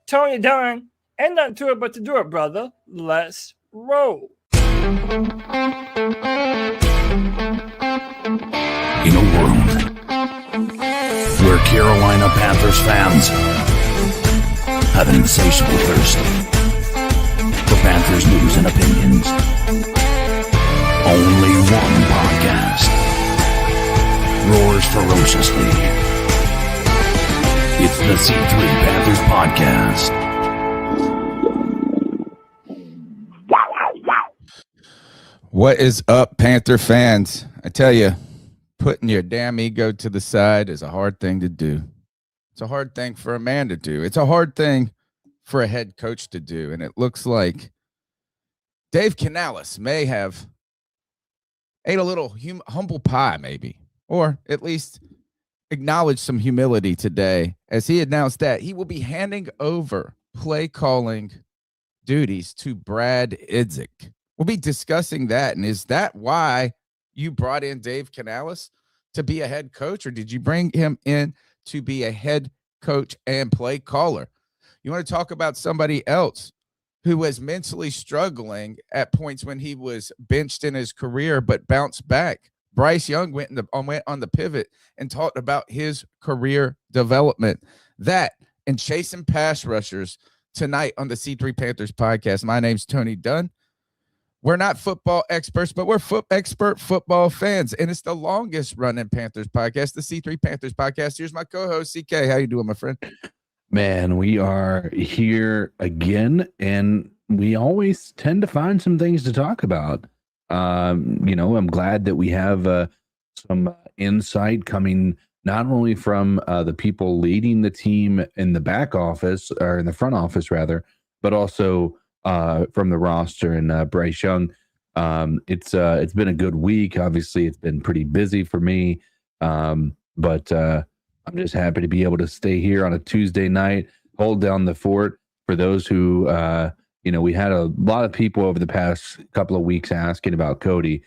Tony Dunn. Ain't nothing to it but to do it, brother. Let's roll. In a world where Carolina Panthers fans have an insatiable thirst for Panthers news and opinions, only one podcast roars ferociously. It's the C3 Panthers Podcast. What is up, Panther fans? I tell you, putting your damn ego to the side is a hard thing to do. It's a hard thing for a man to do. It's a hard thing for a head coach to do. And it looks like Dave CANALES may have ate a little humble pie, maybe, or at least acknowledged some humility today as he announced that he will be handing over play calling duties to Brad Idzik. We'll be discussing that. And is that why you brought in Dave CANALES to be a head coach, or did you bring him in to be a head coach and play caller? You want to talk about somebody else who was mentally struggling at points when he was benched in his career but bounced back. Bryce Young went on the pivot and talked about his career development. That and chasing pass rushers tonight on the C3 Panthers podcast. My name's Tony Dunn. We're not football experts, but we're expert football fans, and it's the longest running Panthers podcast, the C3 Panthers podcast. Here's my co-host, CK. How you doing, my friend? Man, we are here again, and we always tend to find some things to talk about. I'm glad that we have some insight coming not only from the people leading the team in the back office, or in the front office, rather, but also from the roster and Bryce Young. It's been a good week. Obviously, it's been pretty busy for me, but I'm just happy to be able to stay here on a Tuesday night, hold down the fort for those who, we had a lot of people over the past couple of weeks asking about Cody.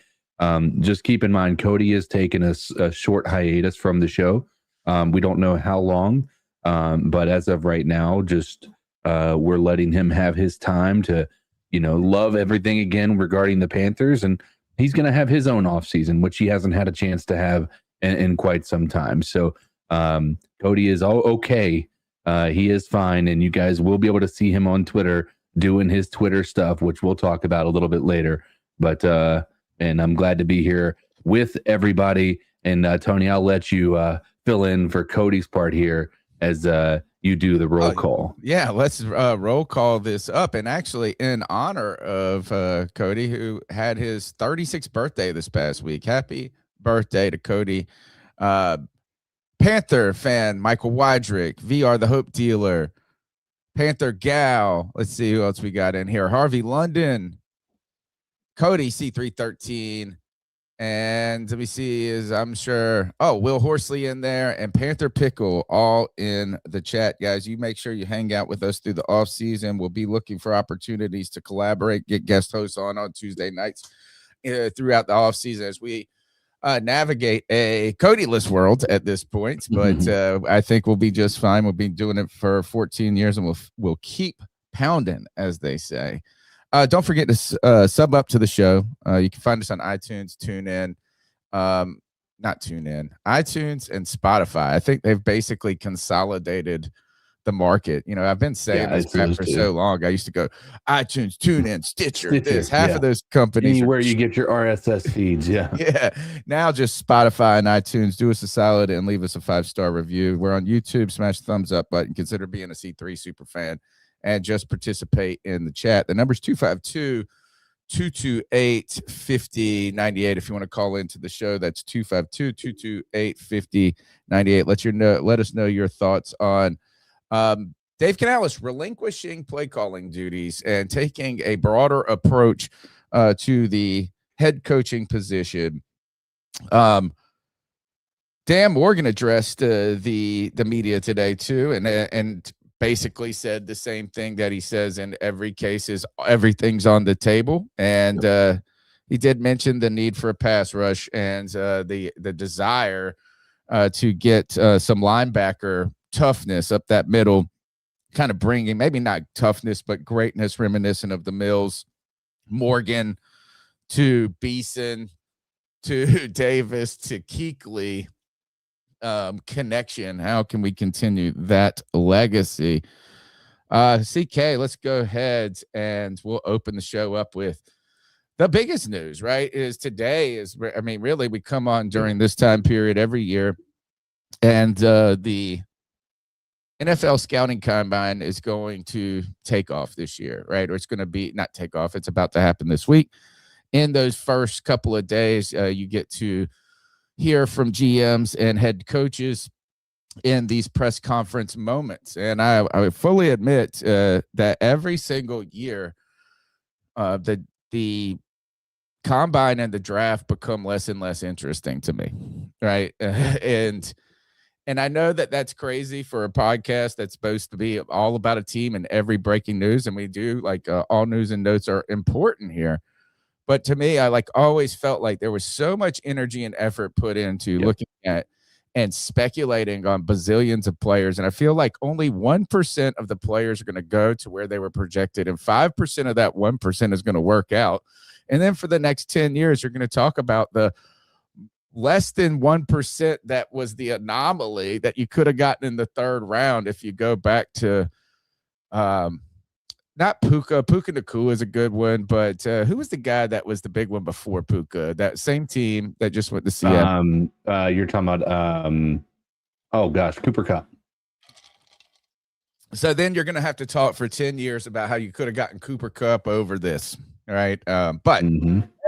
Just keep in mind, Cody has taken a short hiatus from the show. We don't know how long, but as of right now, just we're letting him have his time to, love everything again regarding the Panthers. And he's going to have his own offseason, which he hasn't had a chance to have in quite some time. So Cody is all okay. He is fine. And you guys will be able to see him on Twitter doing his Twitter stuff, which we'll talk about a little bit later. But and I'm glad to be here with everybody. And Tony, I'll let you fill in for Cody's part here as you do the roll call. Yeah, let's roll call this up. And actually, in honor of Cody, who had his 36th birthday this past week. Happy birthday to Cody. Panther fan Michael Wydrick, VR the Hope Dealer, Panther Gal. Let's see who else we got in here. Harvey London, Cody C313. And let me see, I'm sure, Will Horsley in there, and Panther Pickle all in the chat. Guys, you make sure you hang out with us through the off season. We'll be looking for opportunities to collaborate, get guest hosts on Tuesday nights throughout the off season as we navigate a Cody-less world at this point. But I think we'll be just fine. We'll be doing it for 14 years, and we'll keep pounding, as they say. Don't forget to sub up to the show. You can find us on iTunes, iTunes and Spotify. I think they've basically consolidated the market. I've been saying this for so long. I used to go iTunes, TuneIn, Stitcher. Half of those companies. Anywhere you get your RSS feeds, yeah. Yeah. Now just Spotify and iTunes. Do us a solid and leave us a 5-star review. We're on YouTube. Smash the thumbs up button. Consider being a C3 super fan. And just participate in the chat. The number's 252-228-5098. If you want to call into the show, that's 252-228-5098. Let us know your thoughts on Dave CANALES relinquishing play calling duties and taking a broader approach to the head coaching position. Dan Morgan addressed the media today too, and basically said the same thing that he says in every case, is everything's on the table. And he did mention the need for a pass rush and the desire to get some linebacker toughness up that middle kind of bringing maybe not toughness, but greatness, reminiscent of the Mills, Morgan to Beeson to Davis to Kuechly connection. How can we continue that legacy? CK, let's go ahead and we'll open the show up with the biggest news, right? Is today is, I mean, really, we come on during this time period every year, and the NFL scouting combine is going to take off this year, right? Or it's going to be not take off. It's about to happen this week. In those first couple of days, you get to hear from GMs and head coaches in these press conference moments. And I fully admit that every single year, the combine and the draft become less and less interesting to me, right? And I know that that's crazy for a podcast that's supposed to be all about a team and every breaking news. And we do all news and notes are important here. But to me, I always felt like there was so much energy and effort put into looking at and speculating on bazillions of players. And I feel like only 1% of the players are going to go to where they were projected. And 5% of that 1% is going to work out. And then for the next 10 years, you're going to talk about the less than 1% that was the anomaly that you could have gotten in the third round. If you go back to not Puka Nakua is a good one, but who was the guy that was the big one before Puka? That same team that just went to Seattle. You're talking about Cooper Kupp. So then you're going to have to talk for 10 years about how you could have gotten Cooper Kupp over this, right? But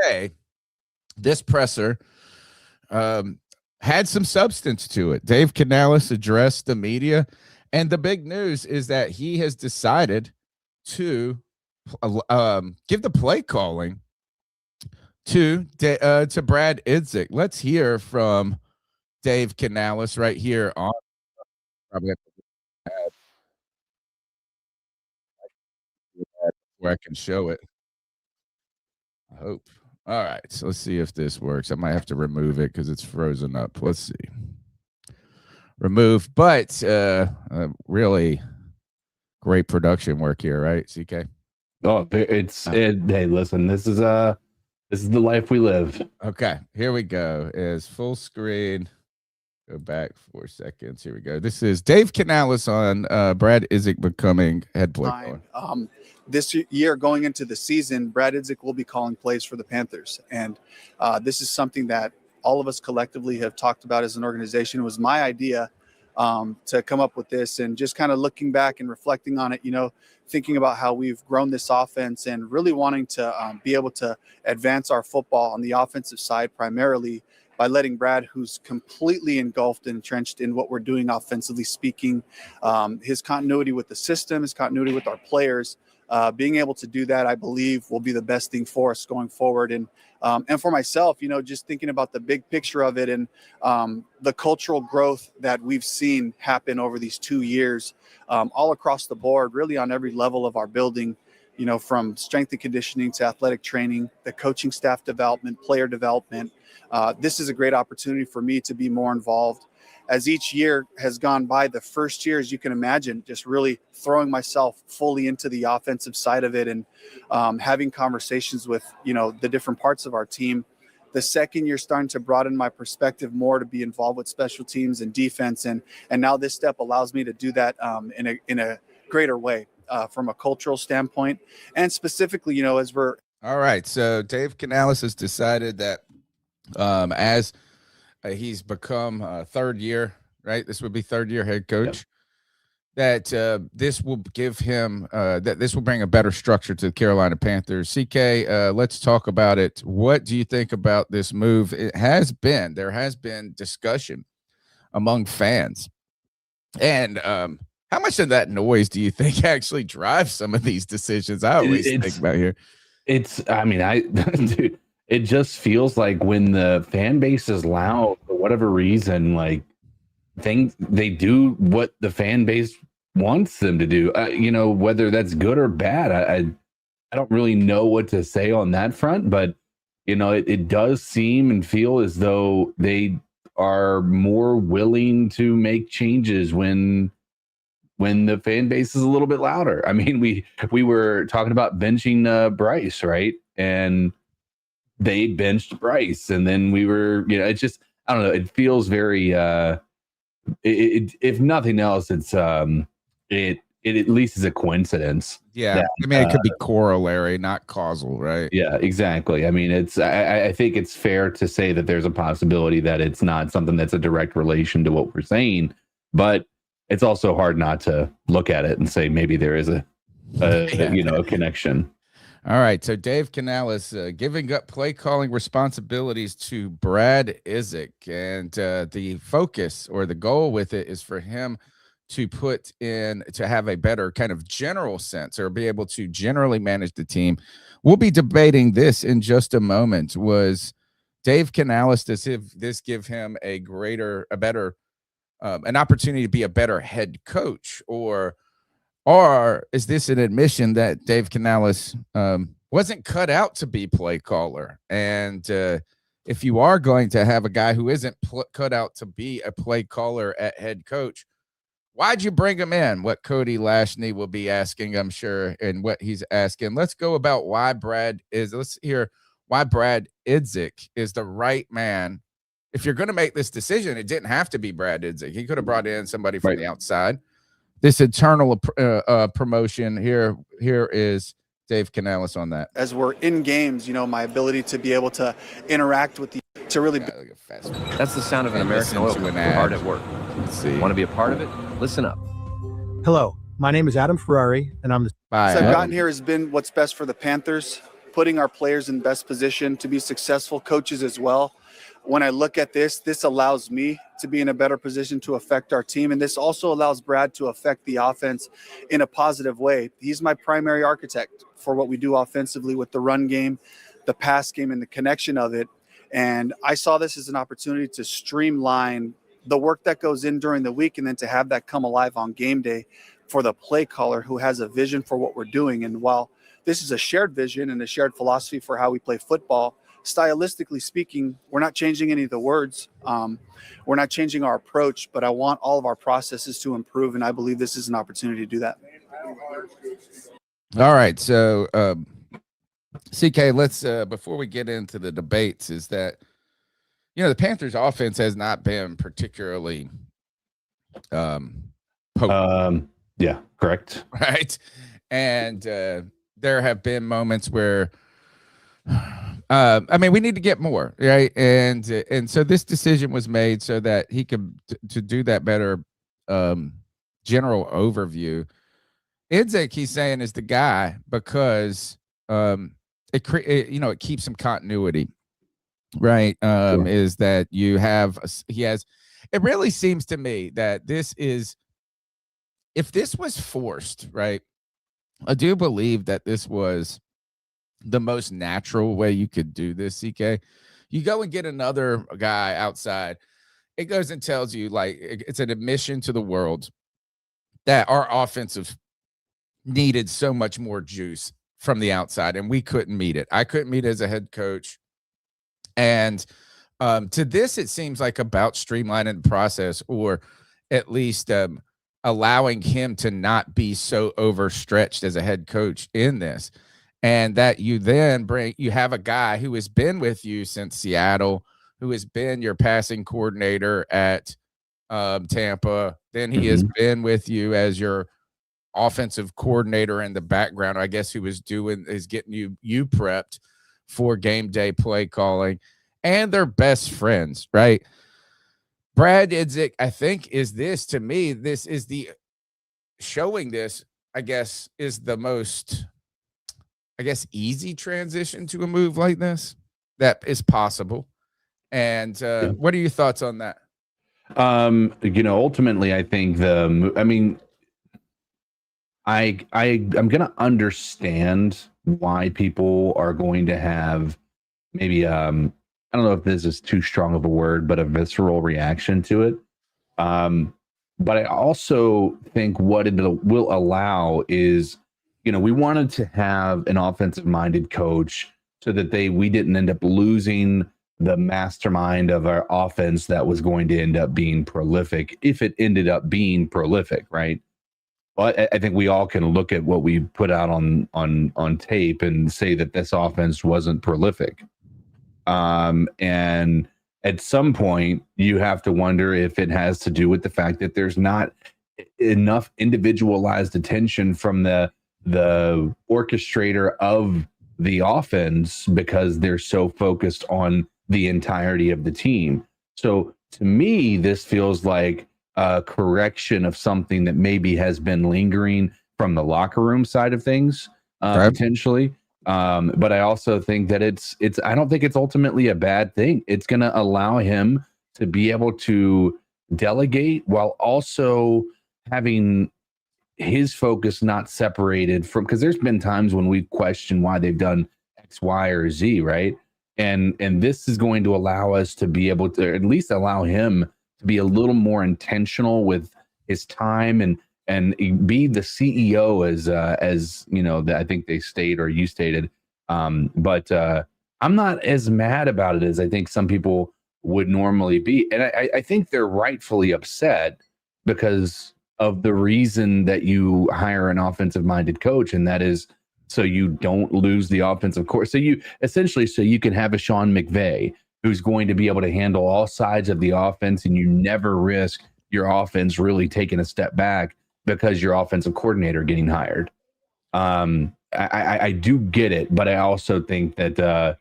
hey, this presser had some substance to it. Dave Canales addressed the media, and the big news is that he has decided to give the play calling to Brad Idzik. Let's hear from Dave Canales right here on where I can show it. I hope. All right, so let's see if this works. I might have to remove it because it's frozen up. Let's see. Remove, but really great production work here, right, CK? Oh, hey, listen, this is the life we live. Okay, here we go. Is full screen. Go back 4 seconds. Here we go. This is Dave Canales on Brad Idzik becoming head play caller. This year, going into the season, Brad Idzik will be calling plays for the Panthers. And this is something that all of us collectively have talked about as an organization. It was my idea to come up with this, and just kind of looking back and reflecting on it, thinking about how we've grown this offense and really wanting to be able to advance our football on the offensive side primarily by letting Brad, who's completely engulfed and entrenched in what we're doing offensively speaking, his continuity with the system, his continuity with our players, being able to do that, I believe, will be the best thing for us going forward. And for myself, just thinking about the big picture of it and the cultural growth that we've seen happen over these 2 years, all across the board, really on every level of our building, from strength and conditioning to athletic training, the coaching staff development, player development. This is a great opportunity for me to be more involved. As each year has gone by, the first year, as you can imagine, just really throwing myself fully into the offensive side of it and having conversations with, the different parts of our team. The second year, starting to broaden my perspective more to be involved with special teams and defense. And now this step allows me to do that in a greater way from a cultural standpoint. And specifically, as we're. All right. So Dave Canales has decided that as he's become third year, right? This would be third year head coach. Yep. That this will give him that this will bring a better structure to the Carolina Panthers. CK, let's talk about it. What do you think about this move? There has been discussion among fans, and how much of that noise do you think actually drives some of these decisions? I always think about here. Dude, it just feels like when the fan base is loud for whatever reason, they do what the fan base wants them to do. Whether that's good or bad, I don't really know what to say on that front, but it does seem and feel as though they are more willing to make changes when when the fan base is a little bit louder. I mean, we were talking about benching Bryce, right? And they benched Bryce, and then we were, it's just, I don't know. It feels very, if nothing else, it's it at least is a coincidence. Yeah, that, I mean, it could be corollary, not causal, right? Yeah, exactly. I mean, I think it's fair to say that there's a possibility that it's not something that's a direct relation to what we're saying, but it's also hard not to look at it and say maybe there is a connection. All right, so Dave Canales giving up play calling responsibilities to Brad Izek, and the focus or the goal with it is for him to have a better kind of general sense or be able to generally manage the team. We'll be debating this in just a moment. Was Dave Canales, does this give him an opportunity to be a better head coach, or is this an admission that Dave Canales wasn't cut out to be play caller? And if you are going to have a guy who isn't cut out to be a play caller at head coach, why'd you bring him in? What Cody Lashney will be asking, I'm sure, and what he's asking. Let's go about let's hear why Brad Idzik is the right man. If you're going to make this decision, it didn't have to be Brad Idzik. He could have brought in somebody from the outside. This internal promotion here is Dave Canales on that. As we're in games, my ability to be able to interact with to really. That's the sound of an American oil company hard at work. Let's see. Want to be a part of it? Listen up. Hello, my name is Adam Ferrari, and I'm the. Since I've gotten here has been what's best for the Panthers, putting our players in best position to be successful, coaches as well. When I look at this allows me to be in a better position to affect our team. And this also allows Brad to affect the offense in a positive way. He's my primary architect for what we do offensively with the run game, the pass game, and the connection of it. And I saw this as an opportunity to streamline the work that goes in during the week and then to have that come alive on game day for the play caller who has a vision for what we're doing. And while this is a shared vision and a shared philosophy for how we play football, stylistically speaking, we're not changing any of the words. We're not changing our approach, but I want all of our processes to improve, and I believe this is an opportunity to do that. All right, so CK, let's before we get into the debates, is that the Panthers' offense has not been particularly potent. Yeah, correct. Right, and there have been moments where. We need to get more, right? And so this decision was made so that he could to do that better general overview. Idzik, he's saying, is the guy because it keeps some continuity, right? Sure. Is that it really seems to me that if this was forced, right? I do believe that this was the most natural way you could do this, CK. You go and get another guy outside. It goes and tells you, like, it's an admission to the world that our offensive needed so much more juice from the outside, and we couldn't meet it. I couldn't meet it as a head coach. And to this, it seems like about streamlining the process, or at least allowing him to not be so overstretched as a head coach in this. And that you then you have a guy who has been with you since Seattle, who has been your passing coordinator at Tampa. Then he has been with you as your offensive coordinator in the background, I guess, who is getting you prepped for game day play calling. And they're best friends, right? Brad Idzik, I think, to me, this is the showing this, I guess, is the most easy transition to a move like this that is possible. And what are your thoughts on that? Ultimately, I think I'm going to understand why people are going to have maybe, I don't know if this is too strong of a word, but a visceral reaction to it. But I also think what it will allow is, we wanted to have an offensive-minded coach so that we didn't end up losing the mastermind of our offense that was going to end up being prolific if it ended up being prolific, right? Well, I think we all can look at what we put out on tape and say that this offense wasn't prolific. And at some point, you have to wonder if it has to do with the fact that there's not enough individualized attention from the orchestrator of the offense because they're so focused on the entirety of the team. So to me, this feels like a correction of something that maybe has been lingering from the locker room side of things, potentially. But I also think that it's I don't think it's ultimately a bad thing. It's going to allow him to be able to delegate while also having his focus not separated from, because there's been times when we've questioned why they've done X, Y, or Z, right? And this is going to allow us to be able to at least allow him to be a little more intentional with his time and be the CEO as you know, I think they state, or you stated. But I'm not as mad about it as I think some people would normally be. And I think they're rightfully upset because of the reason that you hire an offensive minded coach. And that is so you don't lose the offensive course. So you essentially, so you can have a Sean McVay who's going to be able to handle all sides of the offense, and you never risk your offense really taking a step back because your offensive coordinator getting hired. I do get it, but I also think that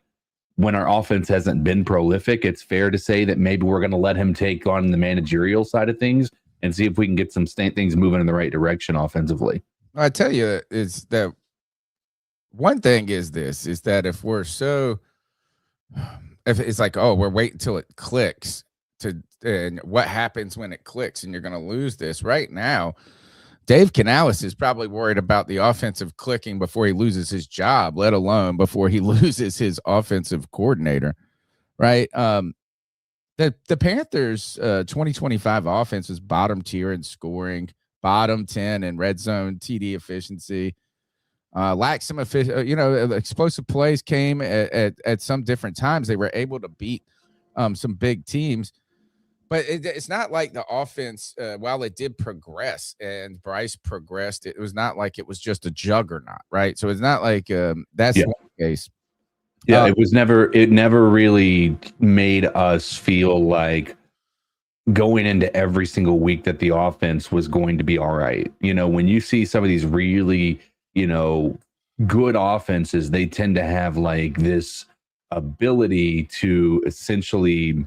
when our offense hasn't been prolific, it's fair to say that maybe we're going to let him take on the managerial side of things and see if we can get some things moving in the right direction offensively. I tell you, is that one thing is that if we're so, if it's like, oh, we're waiting until it clicks and what happens when it clicks and you're going to lose this right now. Dave Canales is probably worried about the offensive clicking before he loses his job, let alone before he loses his offensive coordinator, right? The Panthers 2025 offense was bottom tier in scoring, bottom 10 in red zone TD efficiency. Lacked some explosive plays came at some different times. They were able to beat some big teams. But it's not like the offense, while it did progress and Bryce progressed, it was not like it was just a juggernaut, right? So it's not like that's one case. Yeah, it never really made us feel like going into every single week that the offense was going to be all right. You know, when you see some of these really, good offenses, they tend to have like this ability to essentially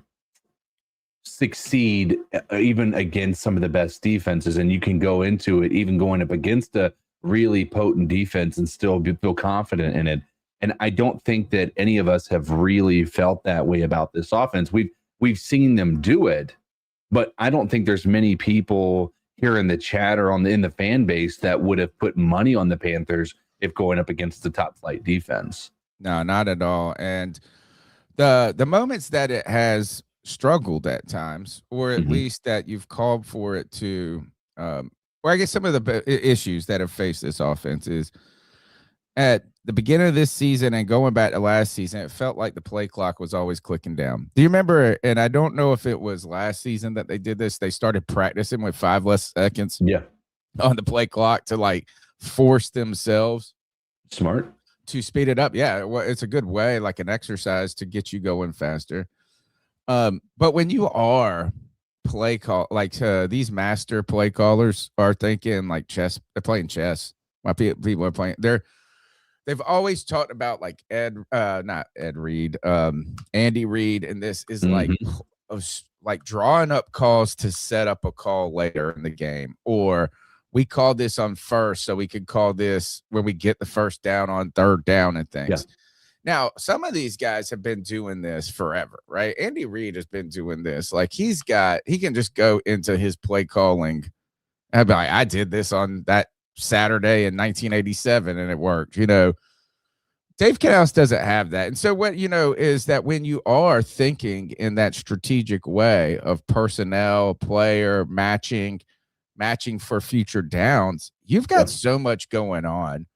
succeed even against some of the best defenses, and you can go into it even going up against a really potent defense and still feel confident in it. And I don't think that any of us have really felt that way about this offense. We've seen them do it, but I don't think there's many people here in the chat or in the fan base that would have put money on the Panthers if going up against the top flight defense. No, not at all. And the moments that it has struggled at times, or at least that you've called for it to, or I guess some of the issues that have faced this offense is at the beginning of this season and going back to last season, it felt like the play clock was always clicking down. Do you remember? And I don't know if it was last season that they did this. They started practicing with 5 less seconds on the play clock to like force themselves to speed it up. Yeah, well, it's a good way, like an exercise to get you going faster. But when you are these master play callers are thinking like chess, they're playing chess. Why people are playing, they've always talked about like not Ed Reed, Andy Reid, and this is like drawing up calls to set up a call later in the game, or we call this on first so we can call this when we get the first down on third down and things. Yeah. Now, some of these guys have been doing this forever, right? Andy Reid has been doing this. Like he can just go into his play calling. I'd be like, I did this on that Saturday in 1987 and it worked. Dave Canales doesn't have that. And so what is that when you are thinking in that strategic way of personnel, player matching for future downs, you've got so much going on.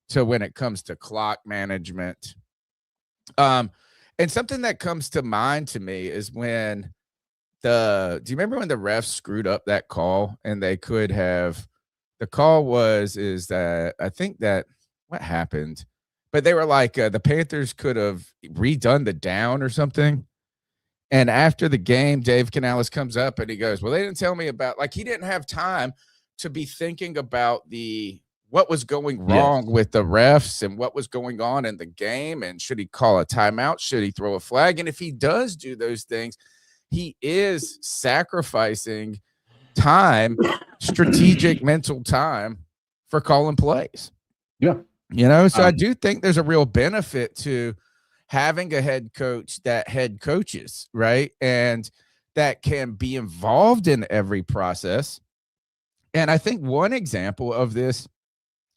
So when it comes to clock management, and something that comes to mind to me is when do you remember when the refs screwed up that call and they could have the call is that I think that what happened, but they were like the Panthers could have redone the down or something. And after the game, Dave Canales comes up and he goes, well, they didn't tell me about, like, he didn't have time to be thinking about what was going wrong with the refs and what was going on in the game. And should he call a timeout? Should he throw a flag? And if he does do those things, he is sacrificing time, strategic mental time for calling plays. Yeah. So I do think there's a real benefit to having a head coach that head coaches, right? And that can be involved in every process. And I think one example of this,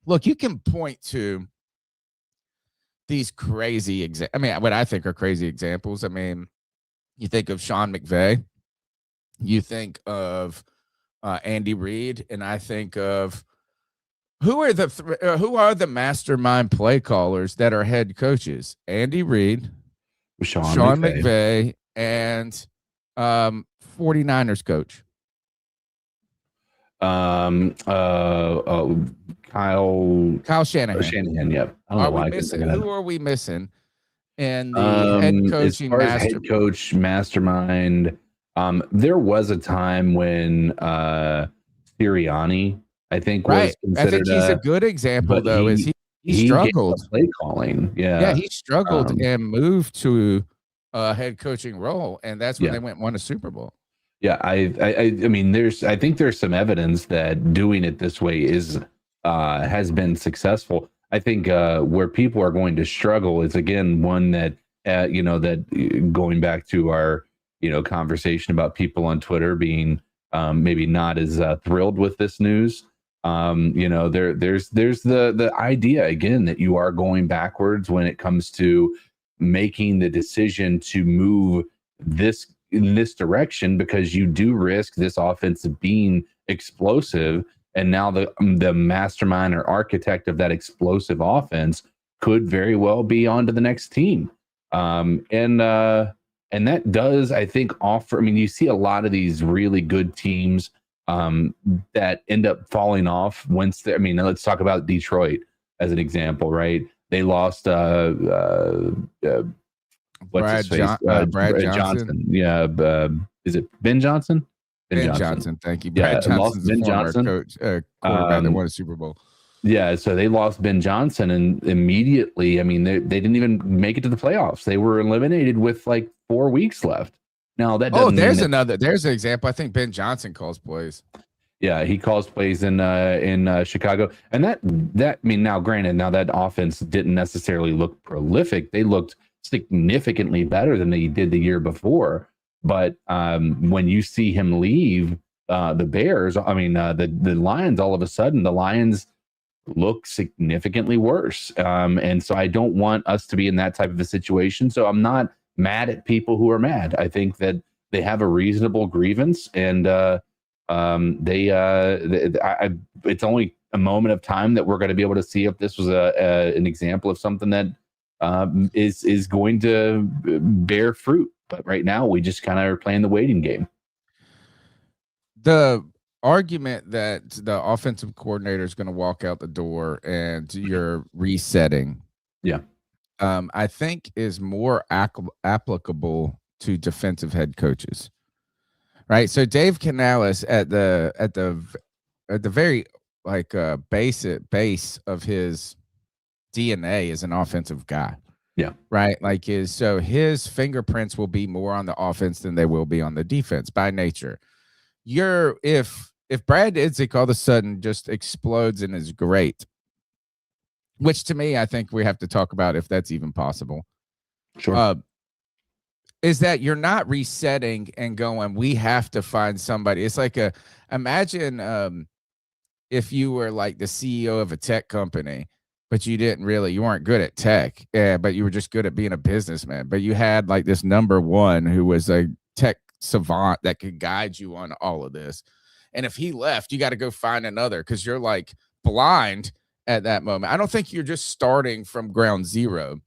look, you can point to these crazy what I think are crazy examples. I mean, you think of Sean McVay, you think of Andy Reid, and I think of who are the mastermind play callers that are head coaches? Andy Reid, Sean McVay, and 49ers coach. Kyle Shanahan. Shanahan, yep. Who are we missing? And the head coaching as far as head coach mastermind, there was a time when Sirianni, I think, was considered. I think he's a good example, though. He struggled play calling. Yeah, he struggled and moved to a head coaching role, and that's when they won a Super Bowl. Yeah, I mean, I think there's some evidence that doing it this way has been successful. I think where people are going to struggle is, again, one that that going back to our conversation about people on Twitter being maybe not as thrilled with this news. There's the idea, again, that you are going backwards when it comes to making the decision to move in this direction, because you do risk this offense being explosive, and now the mastermind or architect of that explosive offense could very well be on to the next team. And that does, I think, offer. I mean, you see a lot of these really good teams that end up falling off once. Let's talk about Detroit as an example, right? They lost Brad Johnson. Yeah, is it Ben Johnson? Ben Johnson. Thank you. Brad Johnson's Ben Johnson, coach, quarterback that won a Super Bowl. Yeah, so they lost Ben Johnson, and immediately, I mean, they didn't even make it to the playoffs. They were eliminated with like 4 weeks left. Now that there's an example. I think Ben Johnson calls plays. Yeah, he calls plays in Chicago, and that now, granted, that offense didn't necessarily look prolific. They looked significantly better than they did the year before. But when you see him leave the Bears, the Lions, all of a sudden the Lions look significantly worse. And so I don't want us to be in that type of a situation. So I'm not mad at people who are mad. I think that they have a reasonable grievance, and it's only a moment of time that we're going to be able to see if this was an example of something that is going to bear fruit. But right now, we just kind of are playing the waiting game. The argument that the offensive coordinator is going to walk out the door and you're resetting, I think is more applicable to defensive head coaches, right? So Dave Canales at the very base of his DNA is an offensive guy. Yeah. Right. So his fingerprints will be more on the offense than they will be on the defense by nature. If Brad Idzik all of a sudden just explodes and is great, which to me, I think we have to talk about if that's even possible. Sure. Is that you're not resetting and going, we have to find somebody. It's like imagine if you were like the CEO of a tech company, but you weren't good at tech, but you were just good at being a businessman. But you had like this number one who was a tech savant that could guide you on all of this. And if he left, you got to go find another because you're like blind at that moment. I don't think you're just starting from ground zero.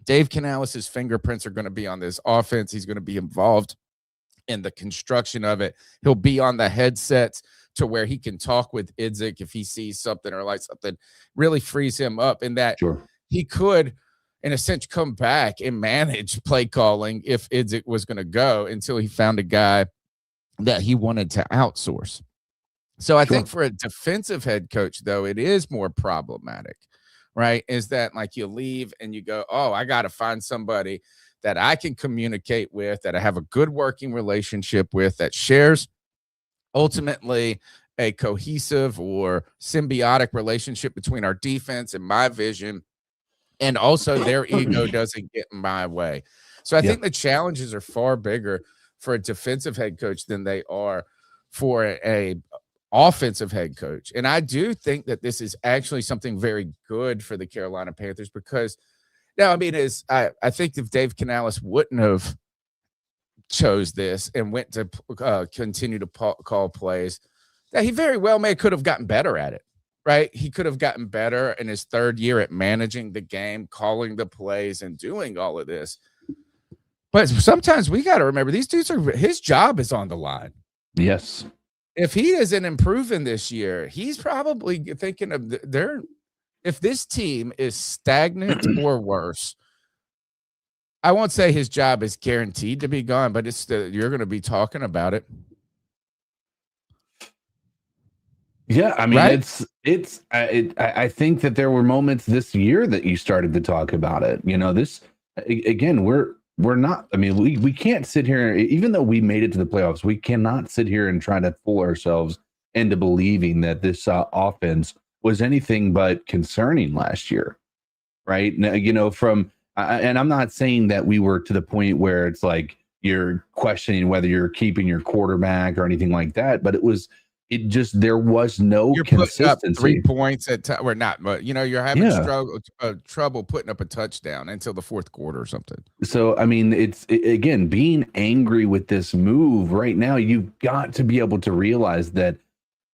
Dave Canales' fingerprints are going to be on this offense. He's going to be involved in the construction of it. He'll be on the headsets to where he can talk with Idzik if he sees something or like something, really frees him up, and that he could, in a sense, come back and manage play calling if Idzik was going to go, until he found a guy that he wanted to outsource. So I think for a defensive head coach, though, it is more problematic, right? Is that like you leave and you go, oh, I got to find somebody that I can communicate with, that I have a good working relationship with, that shares ultimately a cohesive or symbiotic relationship between our defense and my vision, and also their ego doesn't get in my way. So I think the challenges are far bigger for a defensive head coach than they are for a offensive head coach. And I do think that this is actually something very good for the Carolina Panthers, because now, I mean, I think if Dave Canales wouldn't have chose this and went to continue to call plays, that he very well could have gotten better at it, right? He could have gotten better in his third year at managing the game, calling the plays, and doing all of this. But sometimes we got to remember, these dudes his job is on the line. Yes. If he isn't improving this year, he's probably thinking of if this team is stagnant or worse, I won't say his job is guaranteed to be gone, but you're going to be talking about it. Yeah, I mean, right? I think that there were moments this year that you started to talk about it. You know, this again, we're not. I mean, we can't sit here, even though we made it to the playoffs, we cannot sit here and try to fool ourselves into believing that this offense was anything but concerning last year, right? Now, you know, and I'm not saying that we were to the point where it's like you're questioning whether you're keeping your quarterback or anything like that, but there was no consistency. Up 3 points at time, or not, but you know, you're having trouble putting up a touchdown until the fourth quarter or something. So I mean, again, being angry with this move right now, you've got to be able to realize that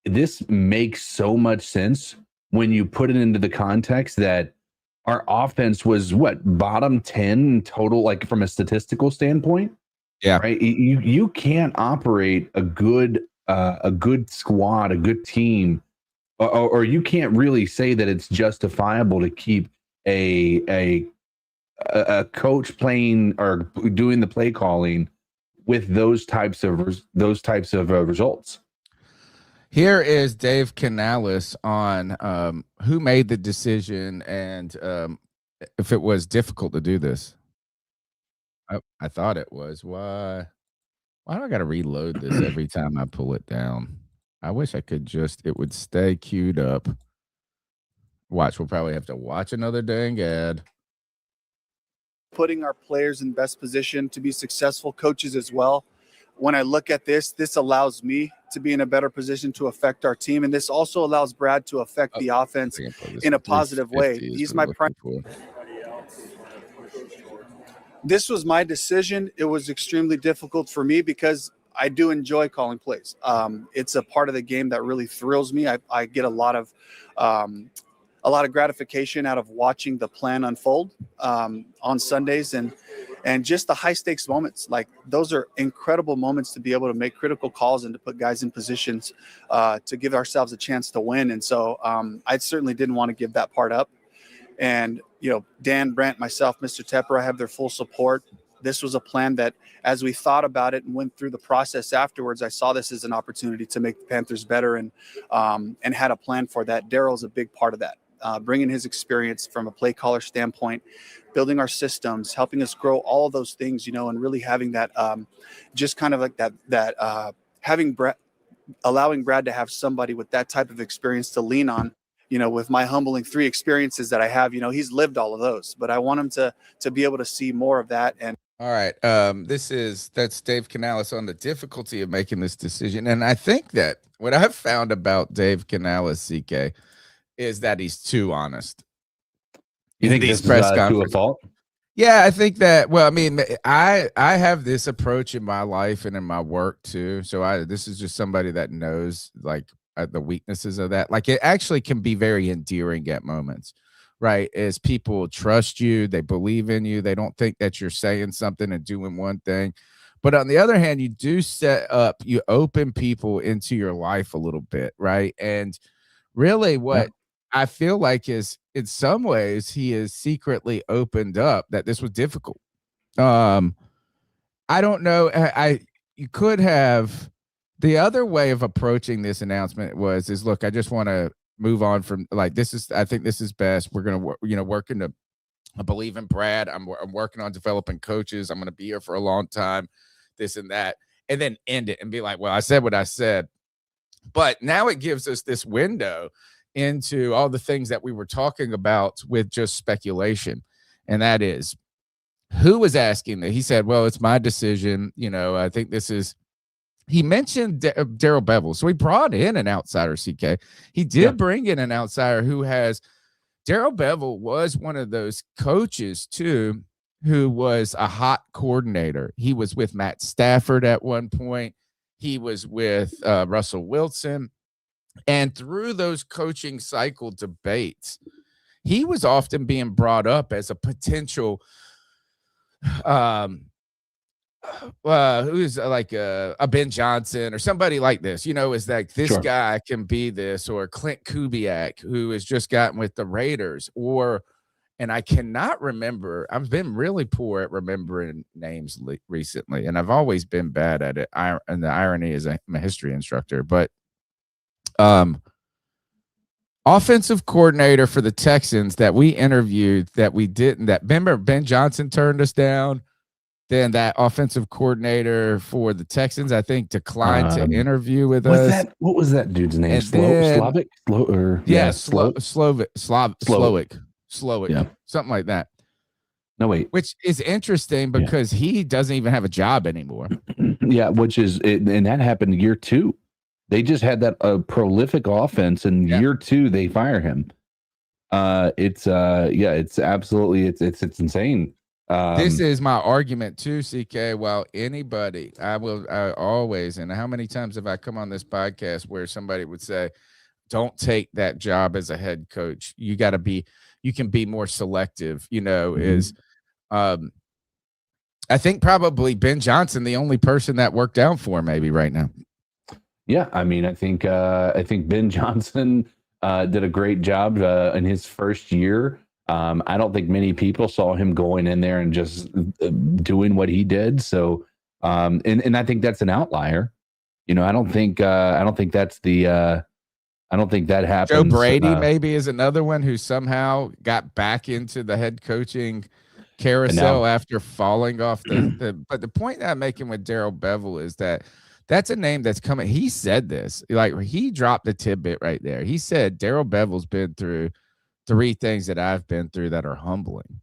this makes so much sense when you put it into the context that our offense was bottom 10 total, like from a statistical standpoint. Yeah. Right. You can't operate a good squad, a good team, or you can't really say that it's justifiable to keep a coach playing or doing the play calling with those types of results. Here is Dave Canales on who made the decision and if it was difficult to do this. I thought it was. Why do I got to reload this every time I pull it down? I wish I could it would stay queued up. Watch, we'll probably have to watch another dang ad. Putting our players in best position to be successful, coaches as well. When I look at this allows me to be in a better position to affect our team. And this also allows Brad to affect the offense in a positive way. He's my prime. This was my decision. It was extremely difficult for me because I do enjoy calling plays. It's a part of the game that really thrills me. I get a lot of gratification out of watching the plan unfold on Sundays and just the high stakes moments. Like, those are incredible moments to be able to make critical calls and to put guys in positions to give ourselves a chance to win. And so I certainly didn't want to give that part up. And, you know, Dan, Brent, myself, Mr. Tepper, I have their full support. This was a plan that, as we thought about it and went through the process afterwards, I saw this as an opportunity to make the Panthers better and had a plan for that. Daryl's a big part of that. Bringing his experience from a play caller standpoint, building our systems, helping us grow, all of those things, you know, and really having that just kind of like having Brad, allowing Brad to have somebody with that type of experience to lean on. You know, with my humbling 3 experiences that I have, you know, he's lived all of those, but I want him to be able to see more of that. And all right, that's Dave Canales on the difficulty of making this decision. And I think that what I've found about Dave Canales, CK, is that he's too honest. You think this is to a fault? Yeah, I think that. Well, I mean, I have this approach in my life and in my work too. So this is just somebody that knows like the weaknesses of that. Like, it actually can be very endearing at moments, right? As people trust you, they believe in you, they don't think that you're saying something and doing one thing, But on the other hand, you do you open people into your life a little bit, right? And really what I feel like is in some ways he is secretly opened up that this was difficult. I don't know. You could have the other way of approaching this announcement is look, I just want to move on from like I think this is best. We're gonna work into. I believe in Brad. I'm working on developing coaches. I'm gonna be here for a long time. This and that, and then end it and be like, well, I said what I said. But now it gives us this window into all the things that we were talking about with just speculation, and that is. Who was asking that? He said, well, it's my decision. I think this is, he mentioned Daryl Bevell. So he brought in an outsider, CK. He did bring in an outsider Daryl Bevell was one of those coaches too, who was a hot coordinator. He was with Matt Stafford at one point. He was with Russell Wilson. And through those coaching cycle debates, he was often being brought up as a potential who's like a Ben Johnson or somebody like this, is like this guy can be this, or Clint Kubiak, who has just gotten with the Raiders, and I cannot remember. I've been really poor at remembering names recently, and I've always been bad at it. And the irony is I'm a history instructor, but offensive coordinator for the Texans that we interviewed that remember Ben Johnson turned us down. Then that offensive coordinator for the Texans, I think, declined to interview with us. What was that dude's name? Slowick, yeah. Something like that. No, wait. Which is interesting because he doesn't even have a job anymore. Yeah, and that happened year 2. They just had that prolific offense, and year 2 they fire him. It's absolutely it's insane. This is my argument too, CK. While anybody, I always, and how many times have I come on this podcast where somebody would say, "Don't take that job as a head coach. You can be more selective." I think probably Ben Johnson, the only person that worked out for maybe right now. Yeah, I mean, I think Ben Johnson did a great job in his first year. I don't think many people saw him going in there and just doing what he did. So, and I think that's an outlier. I don't think that's I don't think that happens. Joe Brady maybe is another one who somehow got back into the head coaching carousel after falling off but the point that I'm making with Daryl Bevell is that's a name that's coming. He said this, like he dropped the tidbit right there. He said Daryl Bevell's been through 3 things that I've been through that are humbling.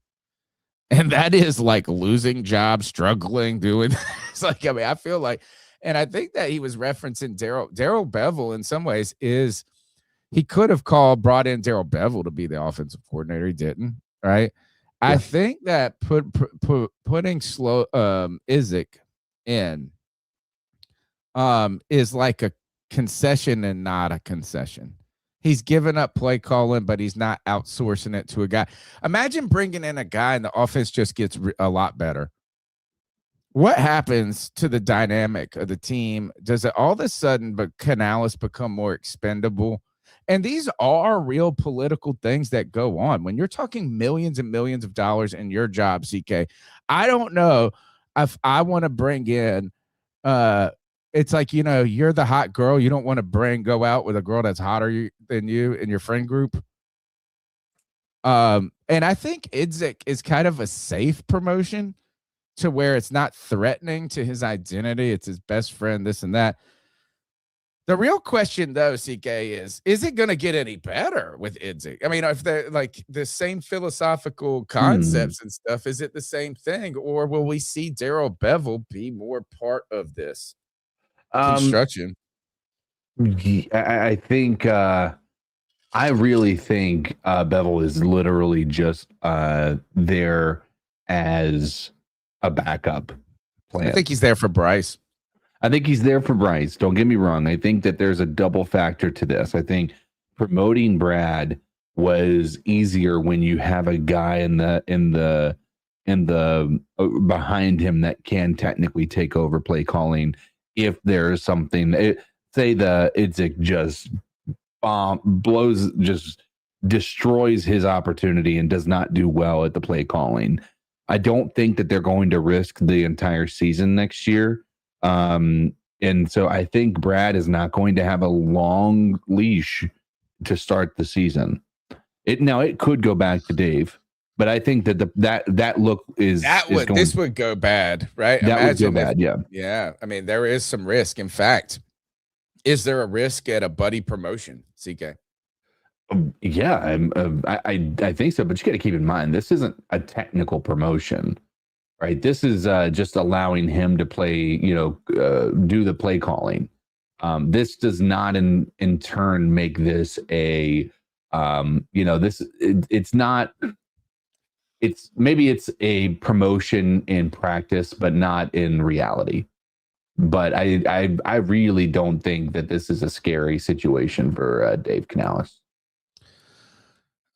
And that is like losing jobs, struggling, doing it's like, I mean, I feel like, and I think that he was referencing Daryl Bevell in some ways he could have brought in Daryl Bevell to be the offensive coordinator. He didn't, right? Yeah. I think that putting Izzik in is like a concession and not a concession. He's given up play calling, but he's not outsourcing it to a guy. Imagine bringing in a guy and the offense just gets a lot better. What happens to the dynamic of the team? Does it all of a sudden CANALES become more expendable? And these are real political things that go on. When you're talking millions and millions of dollars in your job, CK, I don't know if I want to bring in it's like, you're the hot girl. You don't want to go out with a girl that's hotter than you in your friend group. And I think Izzik is kind of a safe promotion to where it's not threatening to his identity. It's his best friend, this and that. The real question, though, CK, is it going to get any better with Izzik? I mean, if they're like the same philosophical concepts and stuff, is it the same thing? Or will we see Daryl Bevell be more part of this construction? I think I really think Bevell is literally just there as a backup plan. I think he's there for Bryce. Don't get me wrong. I think that there's a double factor to this. I think promoting Brad was easier when you have a guy in the in the behind him that can technically take over play calling if there's something. Say the Idzik just destroys his opportunity and does not do well at the play calling. I don't think that they're going to risk the entire season next year. And so I think Brad is not going to have a long leash to start the season. It could go back to Dave, but I think that that look is this would go bad, right? That would go bad, yeah. Yeah. I mean, there is some risk. In fact, is there a risk at a buddy promotion, CK? Yeah, I think so, but you got to keep in mind this isn't a technical promotion, right? This is just allowing him to play, do the play calling. This does not in turn make this a, it's not. It's maybe it's a promotion in practice, but not in reality. But I really don't think that this is a scary situation for Dave Canales.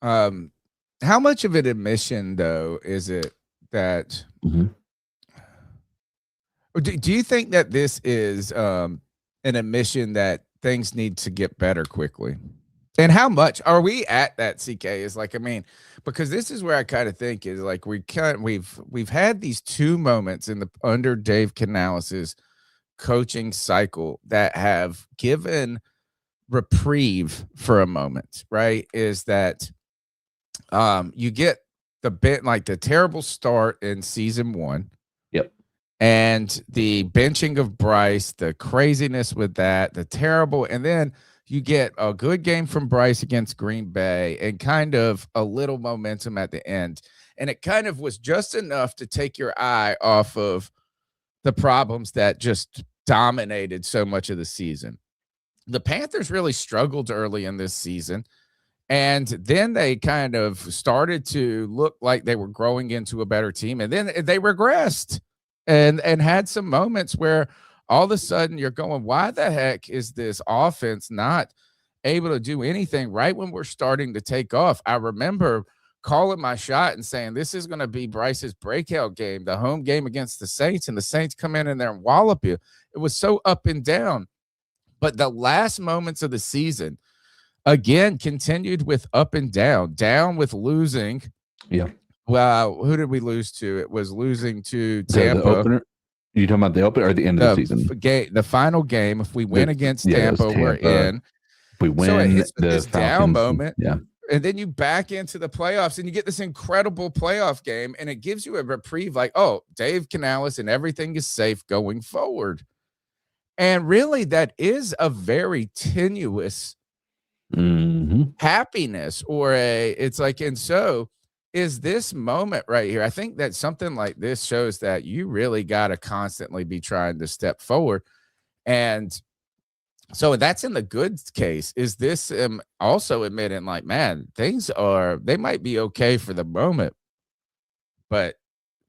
How much of an admission, though, is it that? Mm-hmm. Do you think that this is an admission that things need to get better quickly? And how much are we at that, CK? Is like, I mean, because this is where I kind of think is like we've had these two moments under Dave Canales' coaching cycle that have given reprieve for a moment, right? Is that you get the terrible start in season 1. Yep. And the benching of Bryce, the craziness with that, the terrible, and then you get a good game from Bryce against Green Bay and kind of a little momentum at the end. And it kind of was just enough to take your eye off of the problems that just dominated so much of the season. The Panthers really struggled early in this season. And then they kind of started to look like they were growing into a better team. And then they regressed and had some moments where all of a sudden you're going, why the heck is this offense not able to do anything right when we're starting to take off? I remember calling my shot and saying, this is going to be Bryce's breakout game, the home game against the Saints, and the Saints come in there and wallop you. It was so up and down. But the last moments of the season, again, continued with up and down with losing. Yeah. Well, who did we lose to? It was losing to Tampa. The opener? You talking about the opener or the end of the season? The final game. If we win against Tampa, we're in. If we win, so it hits the this Falcons, down moment. Yeah. And then you back into the playoffs and you get this incredible playoff game, and it gives you a reprieve like, oh, Dave Canales and everything is safe going forward. And really, that is a very tenuous happiness it's like, and so is this moment right here. I think that something like this shows that you really got to constantly be trying to step forward. And so that's in the good case. Is this also admitting like, man, they might be okay for the moment, but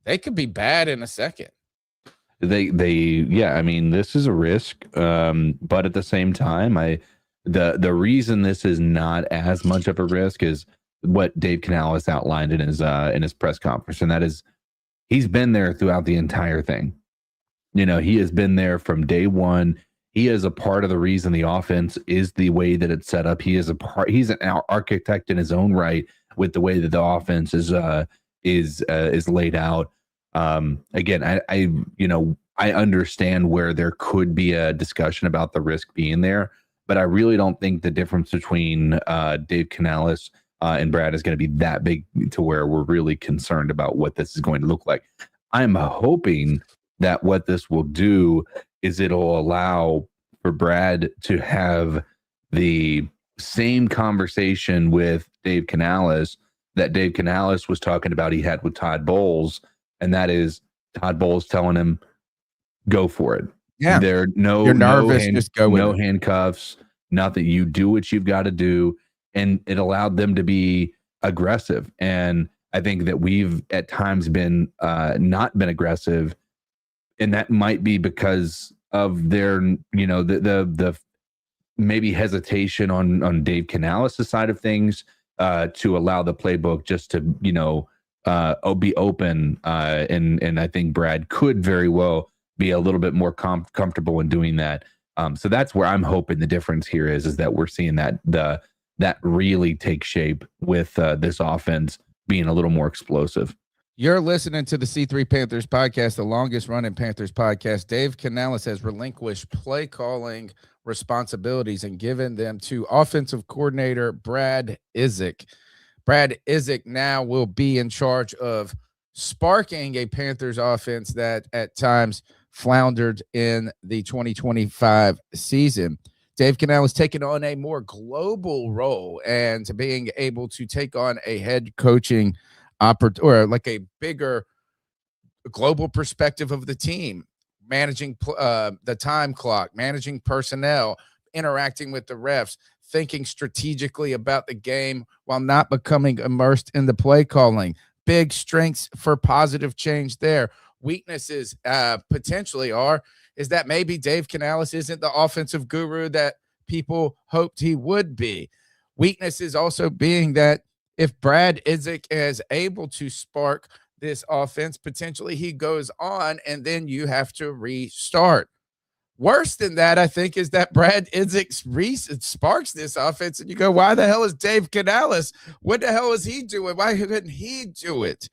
they could be bad in a second. I mean, this is a risk. But at the same time, the reason this is not as much of a risk is what Dave Canales outlined in his press conference, and that is he's been there throughout the entire thing. He has been there from day one. He is a part of the reason the offense is the way that it's set up. He's an architect in his own right with the way that the offense is laid out. Again, I understand where there could be a discussion about the risk being there, but I really don't think the difference between Dave Canales and Brad is going to be that big to where we're really concerned about what this is going to look like. I'm hoping that what this will do is it'll allow for Brad to have the same conversation with Dave Canales that Dave Canales was talking about he had with Todd Bowles, and that is Todd Bowles telling him, go for it. Yeah. You're nervous, just go with it. No handcuffs, nothing. You do what you've got to do. And it allowed them to be aggressive. And I think that we've at times been not been aggressive. And that might be because of their, the maybe hesitation on Dave Canales' side of things to allow the playbook just to, be open, and I think Brad could very well be a little bit more comfortable in doing that. So that's where I'm hoping the difference here is that we're seeing that really take shape with this offense being a little more explosive. You're listening to the C3 Panthers podcast, the longest running Panthers podcast. Dave Canales has relinquished play calling responsibilities and given them to offensive coordinator Brad Izek. Brad Izek now will be in charge of sparking a Panthers offense that at times floundered in the 2025 season. Dave Canales taking on a more global role and being able to take on a head coaching or like a bigger global perspective of the team, managing the time clock, managing personnel, interacting with the refs, thinking strategically about the game while not becoming immersed in the play calling. Big strengths for positive change there. Weaknesses potentially is that maybe Dave Canales isn't the offensive guru that people hoped he would be. Weaknesses also being that if Brad Izek is able to spark this offense, potentially he goes on and then you have to restart. Worse than that, I think, is that Brad Izek sparks this offense and you go, why the hell is Dave Canales? What the hell is he doing? Why couldn't he do it?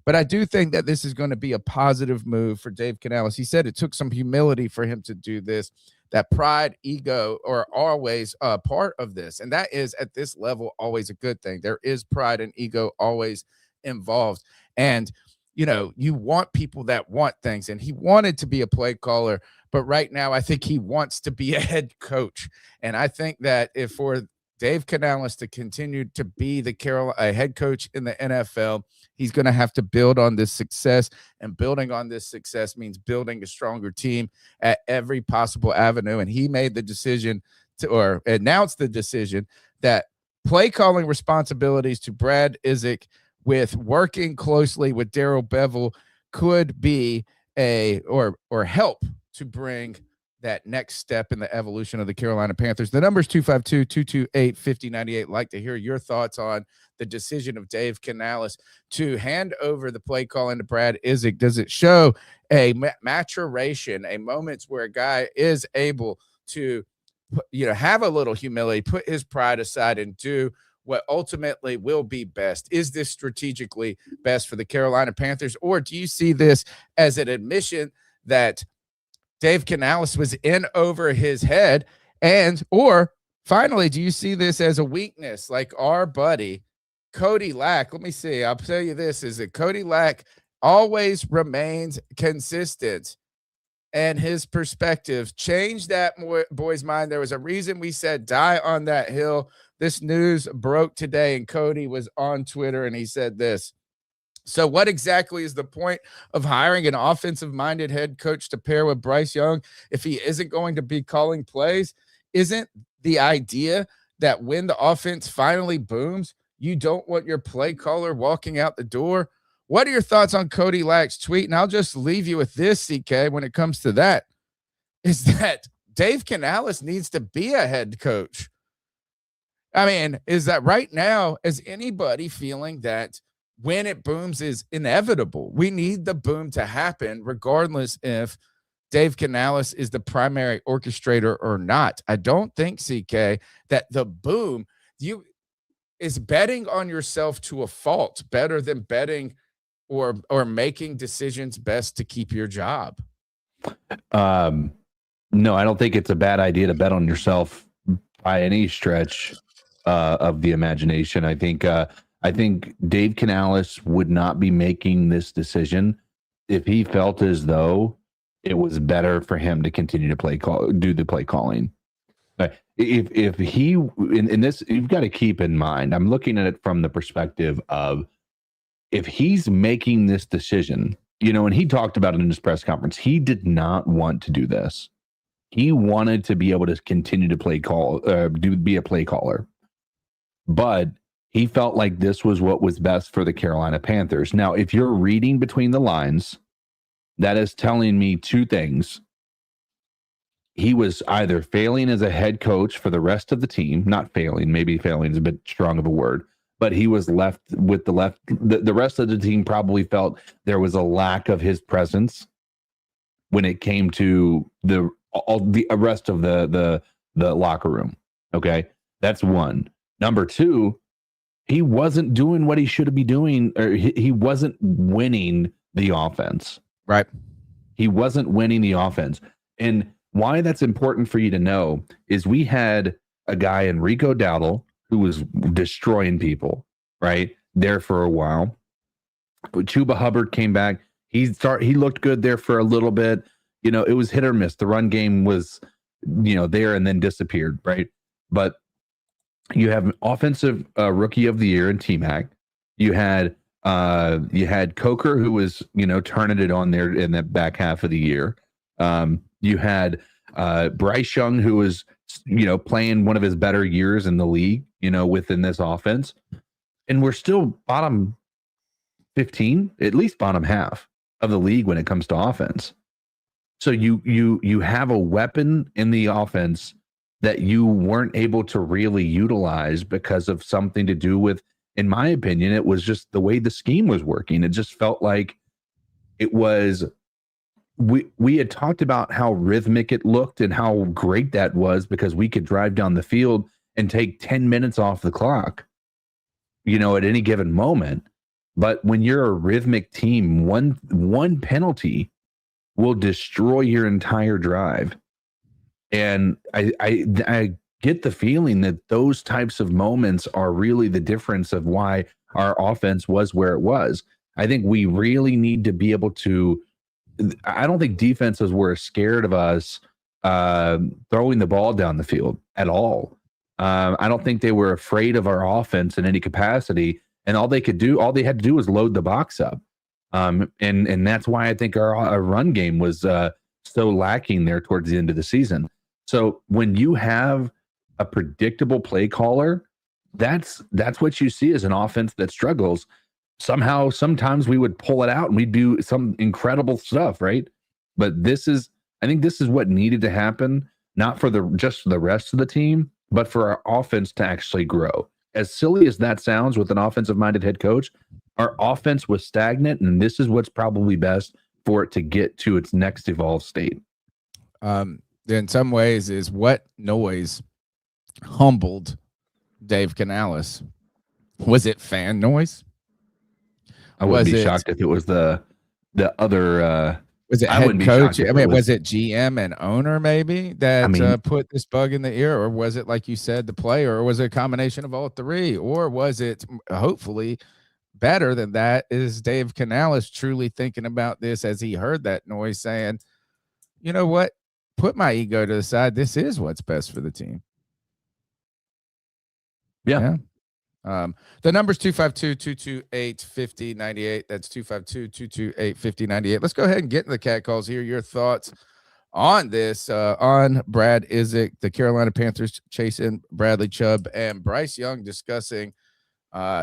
But I do think that this is going to be a positive move for Dave Canales. He said it took some humility for him to do this, that pride, ego are always a part of this. And that is at this level always a good thing. There is pride and ego always involved. And, you know, you want people that want things. And he wanted to be a play caller, but right now I think he wants to be a head coach. And I think that if for Dave Canales to continue to be a head coach in the NFL, he's going to have to build on this success, and building on this success means building a stronger team at every possible avenue. And he made the decision or announced the decision that play calling responsibilities to Brad Izek with working closely with Darrell Bevell could be or help to bring that next step in the evolution of the Carolina Panthers. The number is 252-228-5098. Like to hear your thoughts on the decision of Dave Canales to hand over the play calling to Brad Izek. Does it show a maturation, a moments where a guy is able to, have a little humility, put his pride aside and do what ultimately will be best? Is this strategically best for the Carolina Panthers? Or do you see this as an admission that Dave Canales was in over his head? Or finally, do you see this as a weakness like our buddy Cody Lack? Let me see. I'll tell you this, is that Cody Lack always remains consistent, and his perspective changed that boy's mind. There was a reason we said die on that hill. This news broke today, and Cody was on Twitter, and he said this. So what exactly is the point of hiring an offensive-minded head coach to pair with Bryce Young if he isn't going to be calling plays? Isn't the idea that when the offense finally booms, you don't want your play caller walking out the door? What are your thoughts on Cody Lack's tweet? And I'll just leave you with this, CK, when it comes to that, is that Dave Canales needs to be a head coach. I mean, is that right now, is anybody feeling that when it booms is inevitable? We need the boom to happen regardless if Dave Canales is the primary orchestrator or not. I don't think, CK, that the boom is betting on yourself to a fault better than betting or making decisions best to keep your job. No, I don't think it's a bad idea to bet on yourself by any stretch of the imagination. I think Dave Canales would not be making this decision if he felt as though it was better for him to continue to do the play calling. If he in this, you've got to keep in mind, I'm looking at it from the perspective of if he's making this decision, and he talked about it in his press conference, he did not want to do this. He wanted to be able to continue to be a play caller, but he felt like this was what was best for the Carolina Panthers. Now, if you're reading between the lines, that is telling me two things. He was either failing as a head coach for the rest of the team, not failing, maybe failing is a bit strong of a word, but he was left with the rest of the team probably felt there was a lack of his presence when it came to the rest of the locker room. Okay, that's one. Number two, he wasn't doing what he should be doing, or he wasn't winning the offense. Right. He wasn't winning the offense. And why that's important for you to know is we had a guy in Rico Dowdle who was destroying people, right, there for a while. Chuba Hubbard came back. He looked good there for a little bit. You know, it was hit or miss. The run game was, you know, there and then disappeared, right? But you have an offensive rookie of the year in T-Mac. You had Coker, who was, you know, turning it on there in the back half of the year. You had Bryce Young, who was, you know, playing one of his better years in the league, you know, within this offense. And we're still bottom 15, at least bottom half of the league when it comes to offense. So you have a weapon in the offense that you weren't able to really utilize because of something to do with, in my opinion, it was just the way the scheme was working. It just felt like it was, we had talked about how rhythmic it looked and how great that was because we could drive down the field and take 10 minutes off the clock, you know, at any given moment. But when you're a rhythmic team, one penalty will destroy your entire drive. And I get the feeling that those types of moments are really the difference of why our offense was where it was. I think we really need to be able to, I don't think defenses were scared of us throwing the ball down the field at all. I don't think they were afraid of our offense in any capacity. And all they had to do was load the box up. And that's why I think our run game was so lacking there towards the end of the season. So when you have a predictable play caller, that's what you see as an offense that struggles. Somehow, sometimes we would pull it out and we do some incredible stuff, right? But I think this is what needed to happen, not for just the rest of the team, but for our offense to actually grow. As silly as that sounds with an offensive-minded head coach, our offense was stagnant, and this is what's probably best for it to get to its next evolved state. In some ways is what noise humbled Dave Canales. Was it fan noise? I wouldn't be shocked if it was the other. Was it head coach? I mean, was it GM and owner maybe that put this bug in the ear, or was it, like you said, the player, or was it a combination of all three, or was it hopefully better than that? Is Dave Canales truly thinking about this as he heard that noise, saying, "You know what? Put my ego to the side. This is what's best for the team." Yeah. The number's 252-228-5098. That's 252-228-5098. Let's go ahead and get into the cat calls here. Your thoughts on this, on Brad Isaac, the Carolina Panthers chasing Bradley Chubb, and Bryce Young discussing